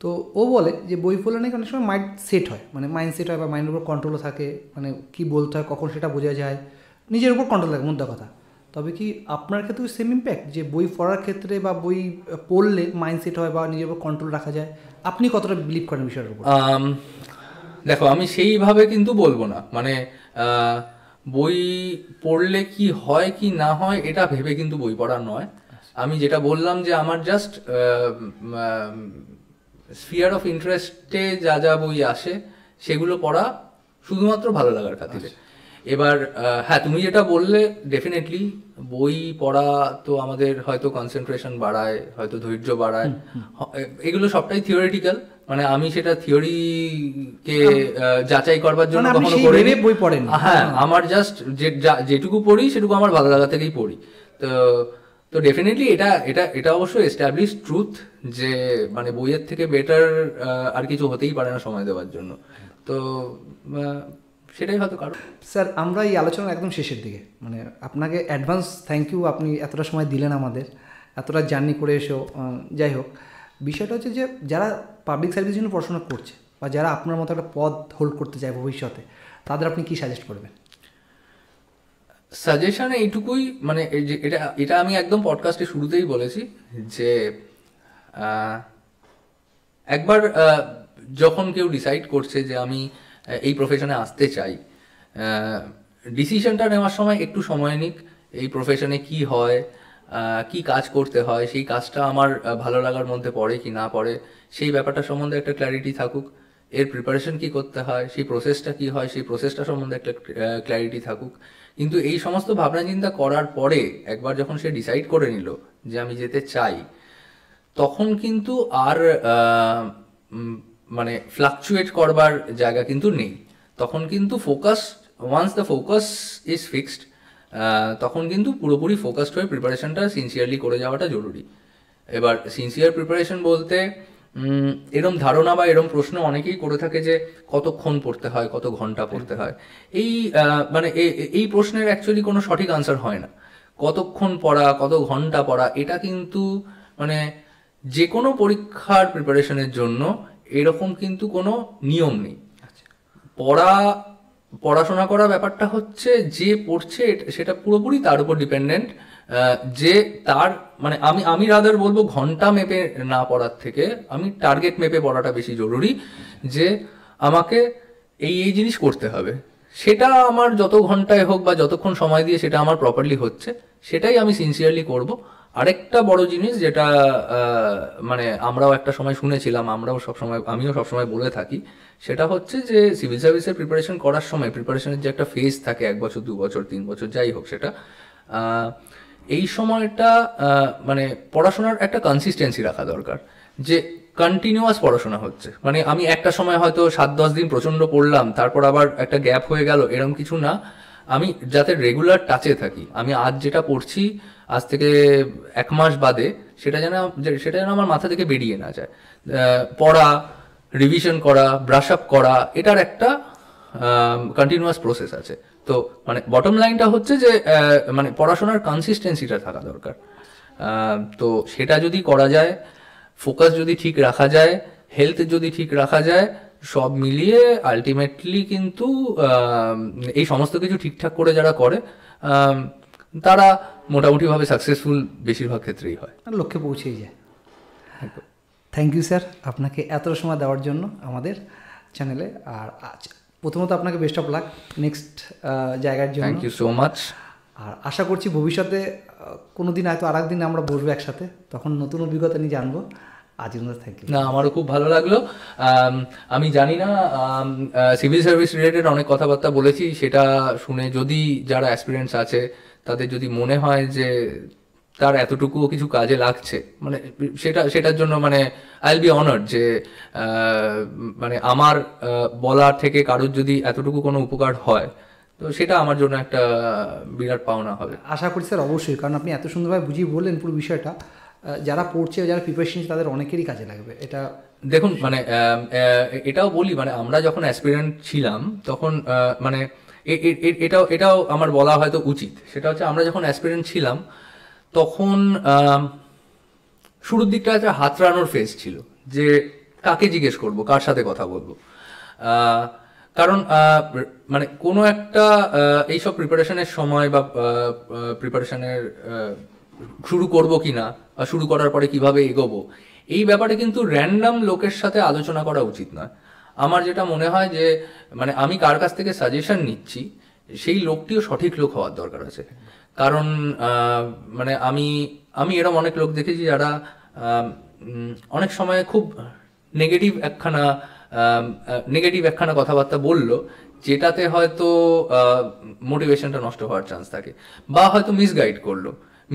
তো ও বলে যে বই পড়লে নাকি অনেক সময় মাইন্ড সেট হয়, মানে মাইন্ড সেট হয় বা মাইন্ডের উপর কন্ট্রোলও থাকে, মানে কী বলতে হয় কখন সেটা বোঝা যায়, নিজের উপর কন্ট্রোল থাকে, মুদ্রা কথা। তবে কি আপনার ক্ষেত্রেও সেম ইম্প্যাক্ট, যে বই পড়ার ক্ষেত্রে বা বই পড়লে মাইন্ডসেট হয় বা নিজের উপর কন্ট্রোল রাখা যায়? আপনি কতটা বিলিভ করেন বিষয়টার উপর? দেখো, আমি সেইভাবে কিন্তু বলবো না, মানে বই পড়লে কি হয় কি না হয় এটা ভেবে কিন্তু বই পড়া নয়। আমি যেটা বললাম যে আমার জাস্ট স্ফিয়ার অফ ইন্টারেস্টে যা যা বই আসে সেগুলো পড়া শুধুমাত্র ভালো লাগার খাতিরে। এবার হ্যাঁ, তুমি যেটা বললে ডেফিনেটলি বই পড়া তো আমাদের হয়তো কনসেন্ট্রেশন বাড়ায়, হয়তো ধৈর্য বাড়ায়, এগুলো সবটাই থিওরিটিক্যাল। মানে আমি সেটা থিওরিকে যাচাই করবার জন্য কখনো করিনি, বই পড়েন। হ্যাঁ, আমার জাস্ট যেটুকু পড়ি সেটুকু আমার ভালো লাগা থেকেই পড়ি। তো তো ডেফিনেটলি এটা এটা এটা অবশ্যই এস্টাবলিশ ট্রুথ যে মানে বইয়ের থেকে বেটার আর কিছু হতেই পারে না সময় দেওয়ার জন্য। তো সেটাই হয়তো কারণ। স্যার, আমরা এই আলোচনার একদম শেষের দিকে, মানে আপনাকে অ্যাডভান্স থ্যাংক ইউ, আপনি এতটা সময় দিলেন আমাদের, এতটা জার্নি করে এসেও। যাই হোক, বিষয়টা হচ্ছে যে যারা পাবলিক সার্ভিসের জন্য পড়াশোনা করছে বা যারা আপনার মতো একটা পদ হোল্ড করতে চায় ভবিষ্যতে, তাদের আপনি কি সাজেস্ট করবেন? সাজেশন এইটুকুই, মানে এটা এটা আমি একদম পডকাস্টের শুরুতেই বলেছি যে একবার যখন কেউ ডিসাইড করছে যে আমি এই প্রফেশনে আসতে চাই, ডিসিশনটা নেওয়ার সময় একটু সময় নিক। এই প্রফেশনে কি হয়, কি কাজ করতে হয়, সেই কাজটা আমার ভালো লাগার মধ্যে পড়ে কি না পড়ে, সেই ব্যাপারটা সম্বন্ধে একটা ক্ল্যারিটি থাকুক। এর প্রিপারেশন কি করতে হয়, সেই প্রসেসটা কি হয়, সেই প্রসেসটা সম্বন্ধে একটা ক্ল্যারিটি থাকুক। কিন্তু এই সমস্ত ভাবনা চিন্তা করার পরে একবার যখন সে ডিসাইড করে নিল যে আমি যেতে চাই, তখন কিন্তু আর মানে ফ্লাকচুয়েট করবার জায়গা কিন্তু নেই। তখন কিন্তু focus, once the focus is fixed, তখন কিন্তু পুরোপুরি ফোকাসড হয়ে প্রিপারেশনটা সিনসিয়ারলি করে যাওয়াটা জরুরি। এবার সিনসিয়ার প্রিপারেশন বলতে এরম ধারণা বা এরম প্রশ্ন অনেকেই করে থাকে যে কতক্ষণ পড়তে হয়, কত ঘন্টা পড়তে হয়। এই মানে এই প্রশ্নের অ্যাকচুয়ালি কোনো সঠিক আনসার হয় না। কতক্ষণ পড়া, কত ঘন্টা পড়া, এটা কিন্তু মানে যে কোনো পরীক্ষার প্রিপারেশনের জন্য এরকম কিন্তু কোনো নিয়ম নেই। পড়াশোনা করা ব্যাপারটা হচ্ছে যে পড়ছে সেটা পুরোপুরি তার উপর ডিপেন্ডেন্ট, যে তার মানে আমি রাদার বলবো ঘন্টা মেপে না পড়ার থেকে আমি টার্গেট মেপে পড়াটা বেশি জরুরি। যে আমাকে এই জিনিস করতে হবে, সেটা আমার যত ঘন্টায় হোক বা যতক্ষণ সময় দিয়ে সেটা আমার প্রপারলি হচ্ছে, সেটাই আমি সিনসিয়ারলি করব। আরেকটা বড় জিনিস যেটা মানে আমরাও একটা সময় শুনেছিলাম, আমিও সবসময় বলে থাকি, সেটা হচ্ছে যে সিভিল সার্ভিসের প্রিপারেশন করার সময় প্রিপারেশনের যে একটা ফেজ থাকে, 1 বছর 2 বছর 3 বছর যাই হোক সেটা, এই সময়টা মানে পড়াশোনার একটা কনসিস্টেন্সি রাখা দরকার। যে কন্টিনিউয়াস পড়াশোনা হচ্ছে, মানে আমি একটা সময় হয়তো 7-10 দিন প্রচন্ড পড়লাম, তারপর আবার একটা গ্যাপ হয়ে গেল, এরকম কিছু না। আমি যাতে রেগুলার টাচে থাকি, আমি আজ যেটা পড়ছি আজ থেকে 1 মাস বাদে সেটা যেন আমার মাথা থেকে বেরিয়ে না যায়। পড়া, রিভিশন করা, ব্রাশ আপ করা, এটার একটা কন্টিনিউয়াস প্রসেস আছে। তো মানে বটম লাইনটা হচ্ছে যে মানে পড়াশোনার কনসিস্টেন্সিটা থাকা দরকার। তো সেটা যদি করা যায়, ফোকাস যদি ঠিক রাখা যায়, হেলথ যদি ঠিক রাখা যায়, সব মিলিয়ে আলটিমেটলি কিন্তু এই সমস্ত কিছু ঠিকঠাক করে যারা করে তারা মোটামুটিভাবে সাকসেসফুল বেশিরভাগ ক্ষেত্রেই হয়, লক্ষ্যে পৌঁছেই যায়। থ্যাংক ইউ স্যার, আপনাকে এতটা সময় দেওয়ার জন্য আমাদের চ্যানেলে। আর প্রথমত আপনাকে বেস্ট অফ লাক নেক্সট জায়গার জন্য। Thank you so much. আর আশা করছি ভবিষ্যতে কোনো দিন হয়তো আর একদিন আমরা বসবো একসাথে, তখন নতুন অভিজ্ঞতা নিয়ে জানবো। আজকের মতো থ্যাংক ইউ। না, আমারও খুব ভালো লাগলো। আমি জানি না সিভিল সার্ভিস রিলেটেড অনেক কথাবার্তা বলেছি, সেটা শুনে যদি যারা অ্যাসপিরেন্টস আছে তাদের যদি মনে হয় যে তার এতটুকুও কিছু কাজে লাগছে, মানে সেটার জন্য মানে আই উইল বি অনার্ড যে মানে আমার বলার থেকে কারোর যদি এতটুকু কোনো উপকার হয়, তো সেটা আমার জন্য একটা বিরাট পাওনা হবে। আশা করি স্যার অবশ্যই, কারণ আপনি এত সুন্দরভাবে বুঝিয়ে বললেন পুরো বিষয়টা, যারা পড়ছে যারা প্রিপারেশন তাদের অনেকেরই কাজে লাগবে এটা। দেখুন, মানে এটাও বলি, মানে আমরা যখন অ্যাসপিরেন্ট ছিলাম তখন মানে এটাও আমার বলা হয়তো উচিত। সেটা হচ্ছে আমরা যখন অ্যাসপিরেন্ট ছিলাম তখন শুরুর দিকটা একটা হাতড়ানোর ফেজ ছিল, যে কাকে জিজ্ঞেস করব, কার সাথে কথা বলবো। কারণ মানে কোনো একটা এইসব প্রিপারেশনের সময় বা প্রিপারেশনের শুরু করব কিনা বা শুরু করার পরে কিভাবে এগোবো, এই ব্যাপারে কিন্তু র্যান্ডম লোকের সাথে আলোচনা করা উচিত নয়। আমার যেটা মনে হয় যে মানে আমি কার কাছ থেকে সাজেশন নিচ্ছি সেই লোকটিও সঠিক লোক হওয়ার দরকার আছে। কারণ মানে আমি এরকম অনেক লোক দেখেছি যারা অনেক সময় খুব নেগেটিভ একখানা কথাবার্তা বললো, যেটাতে হয়তো মোটিভেশনটা নষ্ট হওয়ার চান্স থাকে, বা হয়তো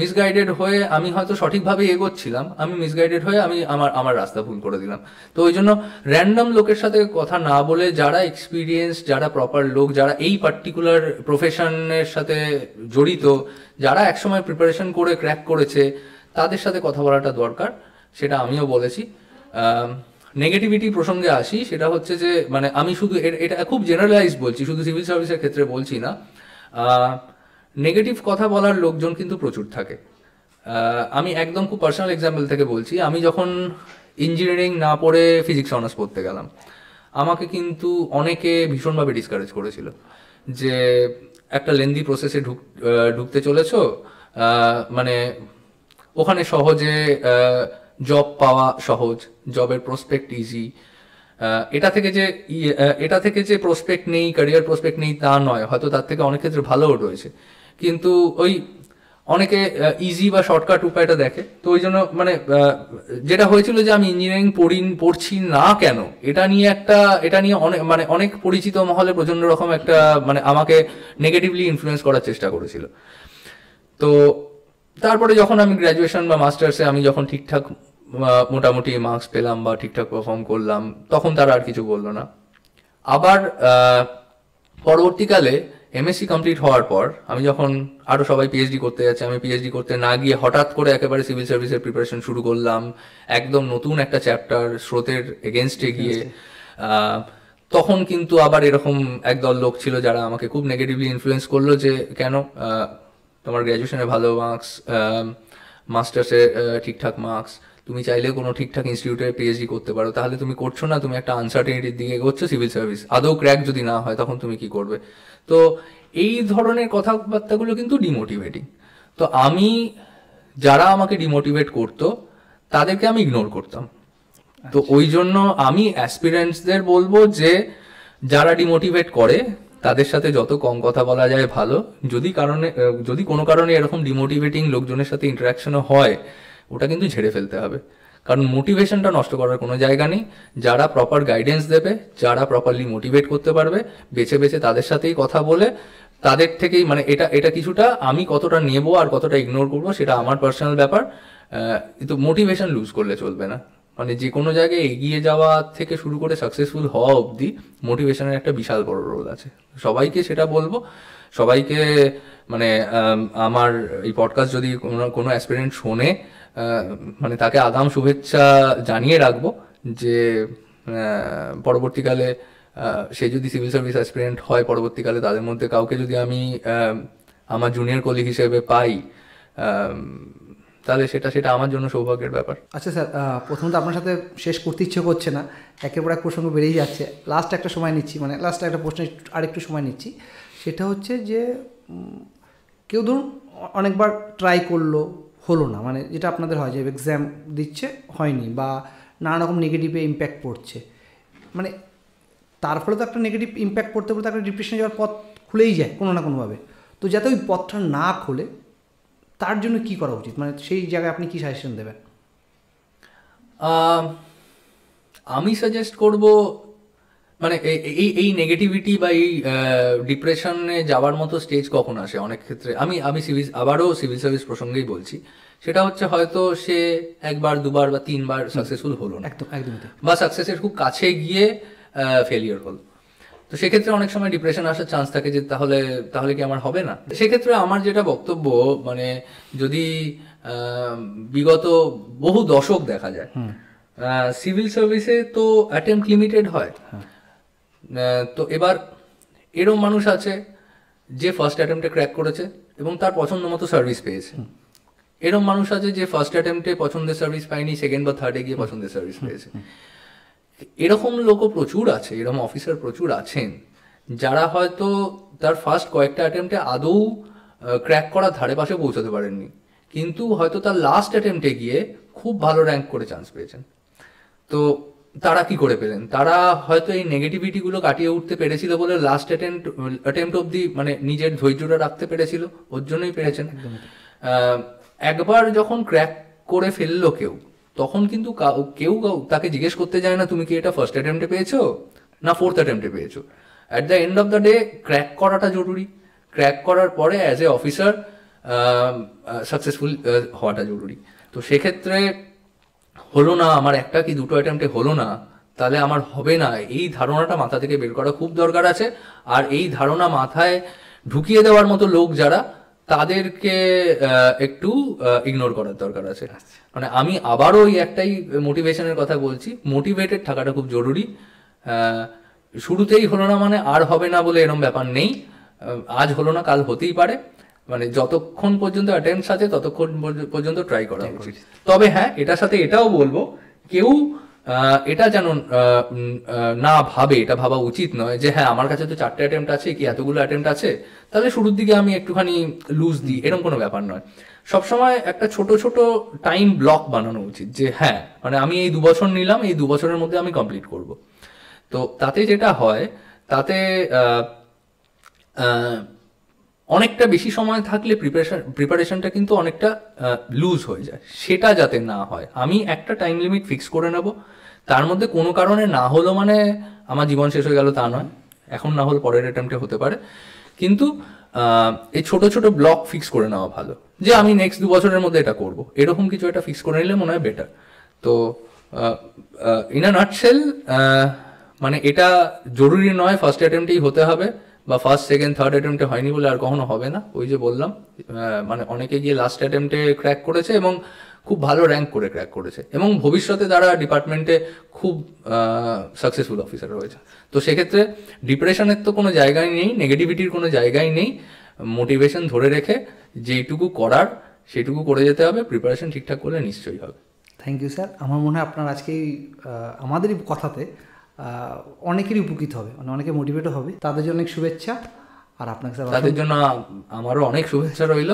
মিসগাইডেড হয়ে আমি হয়তো সঠিকভাবে এগোচ্ছিলাম, আমি মিসগাইডেড হয়ে আমি আমার রাস্তা ভুল করে দিলাম। তো ওই জন্য র্যান্ডম লোকের সাথে কথা না বলে, যারা এক্সপিরিয়েন্স, যারা প্রপার লোক, যারা এই পার্টিকুলার প্রফেশনের সাথে জড়িত, যারা একসময় প্রিপারেশন করে ক্র্যাক করেছে, তাদের সাথে কথা বলাটা দরকার। সেটা আমিও বলেছি। নেগেটিভিটি প্রসঙ্গে আসি, সেটা হচ্ছে যে মানে আমি শুধু এটা খুব জেনারেলাইজ বলছি, শুধু সিভিল সার্ভিসের ক্ষেত্রে বলছি না। নেগেটিভ কথা বলার লোকজন কিন্তু প্রচুর থাকে। আমি একদম খুব পার্সোনাল এক্সাম্পল থেকে বলছি। আমি যখন ইঞ্জিনিয়ারিং না পড়ে ফিজিক্স অনার্স পড়তে গেলাম, আমাকে কিন্তু অনেকে ভীষণভাবে ডিসকারেজ করেছিল যে একটা লেন্দি প্রসেসে ঢুকতে চলেছো, মানে ওখানে সহজে জব পাওয়া সহজ, জবের প্রসপেক্ট ইজি। এটা থেকে যে প্রসপেক্ট নেই, ক্যারিয়ার প্রসপেক্ট নেই তা নয়, হয়তো তার থেকে অনেক ক্ষেত্রে ভালোও রয়েছে, কিন্তু ওই অনেকে ইজি বা শর্টকাট উপায়টা দেখে। তো ওই জন্য মানে যেটা হয়েছিল যে আমি ইঞ্জিনিয়ারিং পড়ছি না কেন, এটা নিয়ে অনেক পরিচিত মহলে প্রচন্ড রকম একটা মানে আমাকে নেগেটিভলি ইনফ্লুয়েন্স করার চেষ্টা করেছিল। তো তারপরে যখন আমি গ্র্যাজুয়েশন বা মাস্টার্সে আমি যখন ঠিকঠাক মোটামুটি মার্কস পেলাম বা ঠিকঠাক পারফর্ম করলাম, তখন তারা আর কিছু বললো না। আবার পরবর্তীকালে এমএসসি কমপ্লিট হওয়ার পর আমি যখন আরো সবাই পিএইচডি করতে যাচ্ছে, আমি পিএইচডি করতে না গিয়ে হঠাৎ করে একেবারে সিভিল সার্ভিসের প্রিপারেশন শুরু করলাম, একদম নতুন একটা চ্যাপ্টার, স্রোতের এগেনস্টে গিয়ে। তখন কিন্তু আবার এরকম একদল লোক ছিল যারা আমাকে খুব নেগেটিভলি ইনফ্লুয়েন্স করলো যে কেন তোমার গ্র্যাজুয়েশনে ভালো মার্কস, মাস্টার্সে ঠিকঠাক মার্কস, তুমি চাইলে কোনো ঠিকঠাক ইনস্টিটিউটে পিএইচডি করতে পারো, তাহলে তুমি করছো না, তুমি একটা আনসার্টেনিটির দিকে এগোচ্ছো, সিভিল সার্ভিস আদৌ ক্র্যাক যদি না হয় তখন তুমি কি করবে। তো এই ধরনের কথাবার্তাগুলো কিন্তু ডিমোটিভেটিং। তো যারা আমাকে ডিমোটিভেট করতো তাদেরকে আমি ইগনোর করতাম। তো ওই জন্য আমি অ্যাসপিরেন্টসদের বলবো যে যারা ডিমোটিভেট করে তাদের সাথে যত কম কথা বলা যায় ভালো। যদি কোনো কারণে এরকম ডিমোটিভেটিং লোকজনের সাথে ইন্টারাকশনও হয়, ওটা কিন্তু ঝেড়ে ফেলতে হবে, কারণ মোটিভেশনটা নষ্ট করার কোনো জায়গা নেই। যারা প্রপার গাইডেন্স দেবে, যারা প্রপারলি মোটিভেট করতে পারবে, বেছে বেছে তাদের সাথেই কথা বলে, তাদের থেকেই মানে এটা কিছুটা আমি কতটা নেবো আর কতটা ইগনোর করবো সেটা আমার পার্সোনাল ব্যাপার। কিন্তু মোটিভেশন লুজ করলে চলবে না। মানে যে কোনো জায়গায় এগিয়ে যাওয়া থেকে শুরু করে সাকসেসফুল হওয়া অবধি মোটিভেশনের একটা বিশাল বড় রোল আছে। সবাইকে সেটা বলবো, সবাইকে মানে আমার এই পডকাস্ট যদি কোনো অ্যাসপিরেন্ট শোনে, মানে তাকে আগাম শুভেচ্ছা জানিয়ে রাখবো যে পরবর্তীকালে সে যদি সিভিল সার্ভিস অ্যাসপিরেন্ট হয়, পরবর্তীকালে তাদের মধ্যে কাউকে যদি আমি আমার জুনিয়র কলিগ হিসেবে পাই, তাহলে সেটা আমার জন্য সৌভাগ্যের ব্যাপার। আচ্ছা স্যার, প্রথমত আপনার সাথে শেষ করতে ইচ্ছে করছে না, একের পর এক প্রসঙ্গ বেড়েই যাচ্ছে। লাস্ট একটা সময় নিচ্ছি, মানে লাস্ট একটা প্রশ্ন আরেকটু সময় নিচ্ছি। সেটা হচ্ছে যে কেউ ধরুন অনেকবার ট্রাই করলো, হলো না, মানে যেটা আপনাদের হয় যে এক্সাম দিচ্ছে হয়নি বা নানা রকম নেগেটিভে ইম্প্যাক্ট পড়ছে, মানে তার ফলে তো একটা নেগেটিভ ইম্প্যাক্ট পড়তে পড়তে একটা ডিপ্রেশনে যাওয়ার পথ খুলেই যায় কোনো না কোনোভাবে। তো যাতে ওই পথটা না খোলে তার জন্য কি করা উচিত, মানে সেই জায়গায় আপনি কি সাজেশন দেবেন? আমি সাজেস্ট করব মানে এই নেগেটিভিটি বা এই ডিপ্রেশনে যাওয়ার মতো স্টেজ কখন আসে অনেক ক্ষেত্রে, আমি সিভিল সার্ভিস প্রসঙ্গেই বলছি, সেটা হচ্ছে হয়তো সে একবার দুবার বা তিনবার সাকসেসফুল হলো না, একদম বা সাকসেসের খুব কাছে গিয়ে ফেলিয়ার হলো। তো সেক্ষেত্রে অনেক সময় ডিপ্রেশন আসার চান্স থাকে যে তাহলে কি আমার হবে না। সেক্ষেত্রে আমার যেটা বক্তব্য, মানে যদি বিগত বহু দশক দেখা যায়, সিভিল সার্ভিসে তো অ্যাটেম্প্ট লিমিটেড হয়। তো এবার এরকম মানুষ আছে যে ফার্স্ট অ্যাটেম্পটে ক্র্যাক করেছে এবং তার পছন্দ মতো সার্ভিস পেয়েছে। এরকম মানুষ আছে যে ফার্স্ট অ্যাটেম্পটে পছন্দের সার্ভিস পায়নি, সেকেন্ড বা থার্ডে গিয়ে পছন্দের সার্ভিস পেয়েছে। এরকম লোকও প্রচুর আছে, এরকম অফিসার প্রচুর আছেন যারা হয়তো তার ফার্স্ট কয়েকটা অ্যাটেম্পটে আদৌ ক্র্যাক করার ধারে পাশে পৌঁছাতে পারেননি, কিন্তু হয়তো তার লাস্ট অ্যাটেম্পটে গিয়ে খুব ভালো র্যাঙ্ক করে চান্স পেয়েছেন। তো তারা কি করে পেলেন? তারা হয়তো এই নেগেটিভিটিগুলো কাটিয়ে উঠতে পেরেছিল বলে লাস্ট অ্যাটেম্পট অব্দি মানে নিজের ধৈর্যটা রাখতে পেরেছিল, ওর জন্যই পেরেছেন। একবার যখন ক্র্যাক করে ফেললো কেউ, তখন কিন্তু কেউ তাকে জিজ্ঞেস করতে যায় না তুমি কি এটা ফার্স্ট অ্যাটেম্পটে পেয়েছো না ফোর্থ অ্যাটেম্পটে পেয়েছো। At the end of the day crack করাটা জরুরি, ক্র্যাক করার পরে অ্যাজ এ অফিসার সাকসেসফুল হওয়াটা জরুরি। তো সেক্ষেত্রে হলো না আমার একটা কি দুটো অ্যাটেম্পটে হলো না, তাহলে আমার হবে না, এই ধারণাটা মাথা থেকে বের করা খুব দরকার আছে। আর এই ধারণা মাথায় ঢুকিয়ে দেওয়ার মতো লোক যারা, তাদেরকে একটু ইগনোর করার দরকার আছে। মানে আমি আবারও ওই একটাই মোটিভেশনের কথা বলছি, মোটিভেটেড থাকাটা খুব জরুরি। শুরুতেই হলো না মানে আর হবে না বলে এরকম ব্যাপার নেই, আজ হলো না কাল হতেই পারে। মানে যতক্ষণ পর্যন্ত অ্যাটেম্পটস আছে ততক্ষণ পর্যন্ত ট্রাই করা উচিত। তবে হ্যাঁ, এটার সাথে এটাও বলবো, কেউ এটা যেন না ভাবে, এটা ভাবা উচিত নয় যে হ্যাঁ আমার কাছে তো 4টে অ্যাটেম্পট আছে, কি এতগুলো অ্যাটেম্পট আছে, তাহলে শুরুর দিকে আমি একটুখানি লুজ দিই, এরকম কোনো ব্যাপার নয়। সবসময় একটা ছোট ছোট টাইম ব্লক বানানো উচিত যে হ্যাঁ মানে আমি এই 2 বছর নিলাম, এই 2 বছরের মধ্যে আমি কমপ্লিট করব। তো তাতে যেটা হয়, তাতে অনেকটা বেশি সময় থাকলে প্রিপারেশনটা কিন্তু অনেকটা লুজ হয়ে যায়, সেটা যাতে না হয় আমি একটা টাইম লিমিট ফিক্স করে নেব। তার মধ্যে কোনো কারণে না হলো মানে আমার জীবন শেষ হয়ে গেল তা নয়, এখন না হলে পরের অ্যাটেম্পটে হতে পারে, কিন্তু এই ছোট ছোট ব্লক ফিক্স করে নেওয়া ভালো যে আমি নেক্সট 2 বছরের মধ্যে এটা করব, এরকম কিছু একটা ফিক্স করে নিলে মনে হয় বেটার। তো ইন আ নাটশেল মানে এটা জরুরি নয় ফার্স্ট অ্যাটেম্পটেই হতে হবে, বা ফার্স্ট সেকেন্ড থার্ড অ্যাটেম্পটে হয়নি বলে আর কখনো হবে না। ওই যে বললাম মানে অনেকে গিয়ে লাস্ট অ্যাটেম্পটে ক্র্যাক করেছে এবং খুব ভালো র্যাঙ্ক করে ক্র্যাক করেছে, এবং ভবিষ্যতে তারা ডিপার্টমেন্টে খুব সাকসেসফুল অফিসার হয়েছে। তো সেক্ষেত্রে ডিপ্রেশনের তো কোনো জায়গায় নেই, নেগেটিভিটির কোনো জায়গায় নেই, মোটিভেশন ধরে রেখে যেইটুকু করার সেটুকু করে যেতে হবে, প্রিপারেশন ঠিকঠাক করলে নিশ্চয়ই হবে। Thank you sir. আমার মনে হয় আপনার আজকে আমাদেরই কথাতে অনেকেরই উপকৃত হবে, মানে অনেকে মোটিভেটও হবে, তাদের জন্য অনেক শুভেচ্ছা। আর আপনাকে স্যার তাদের জন্য আমারও অনেক শুভেচ্ছা রইল,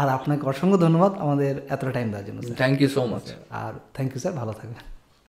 আর আপনাকে অসংখ্য ধন্যবাদ আমাদের এতটা টাইম দেওয়ার জন্য। Thank you so much. আর থ্যাংক ইউ স্যার, ভালো থাকবেন।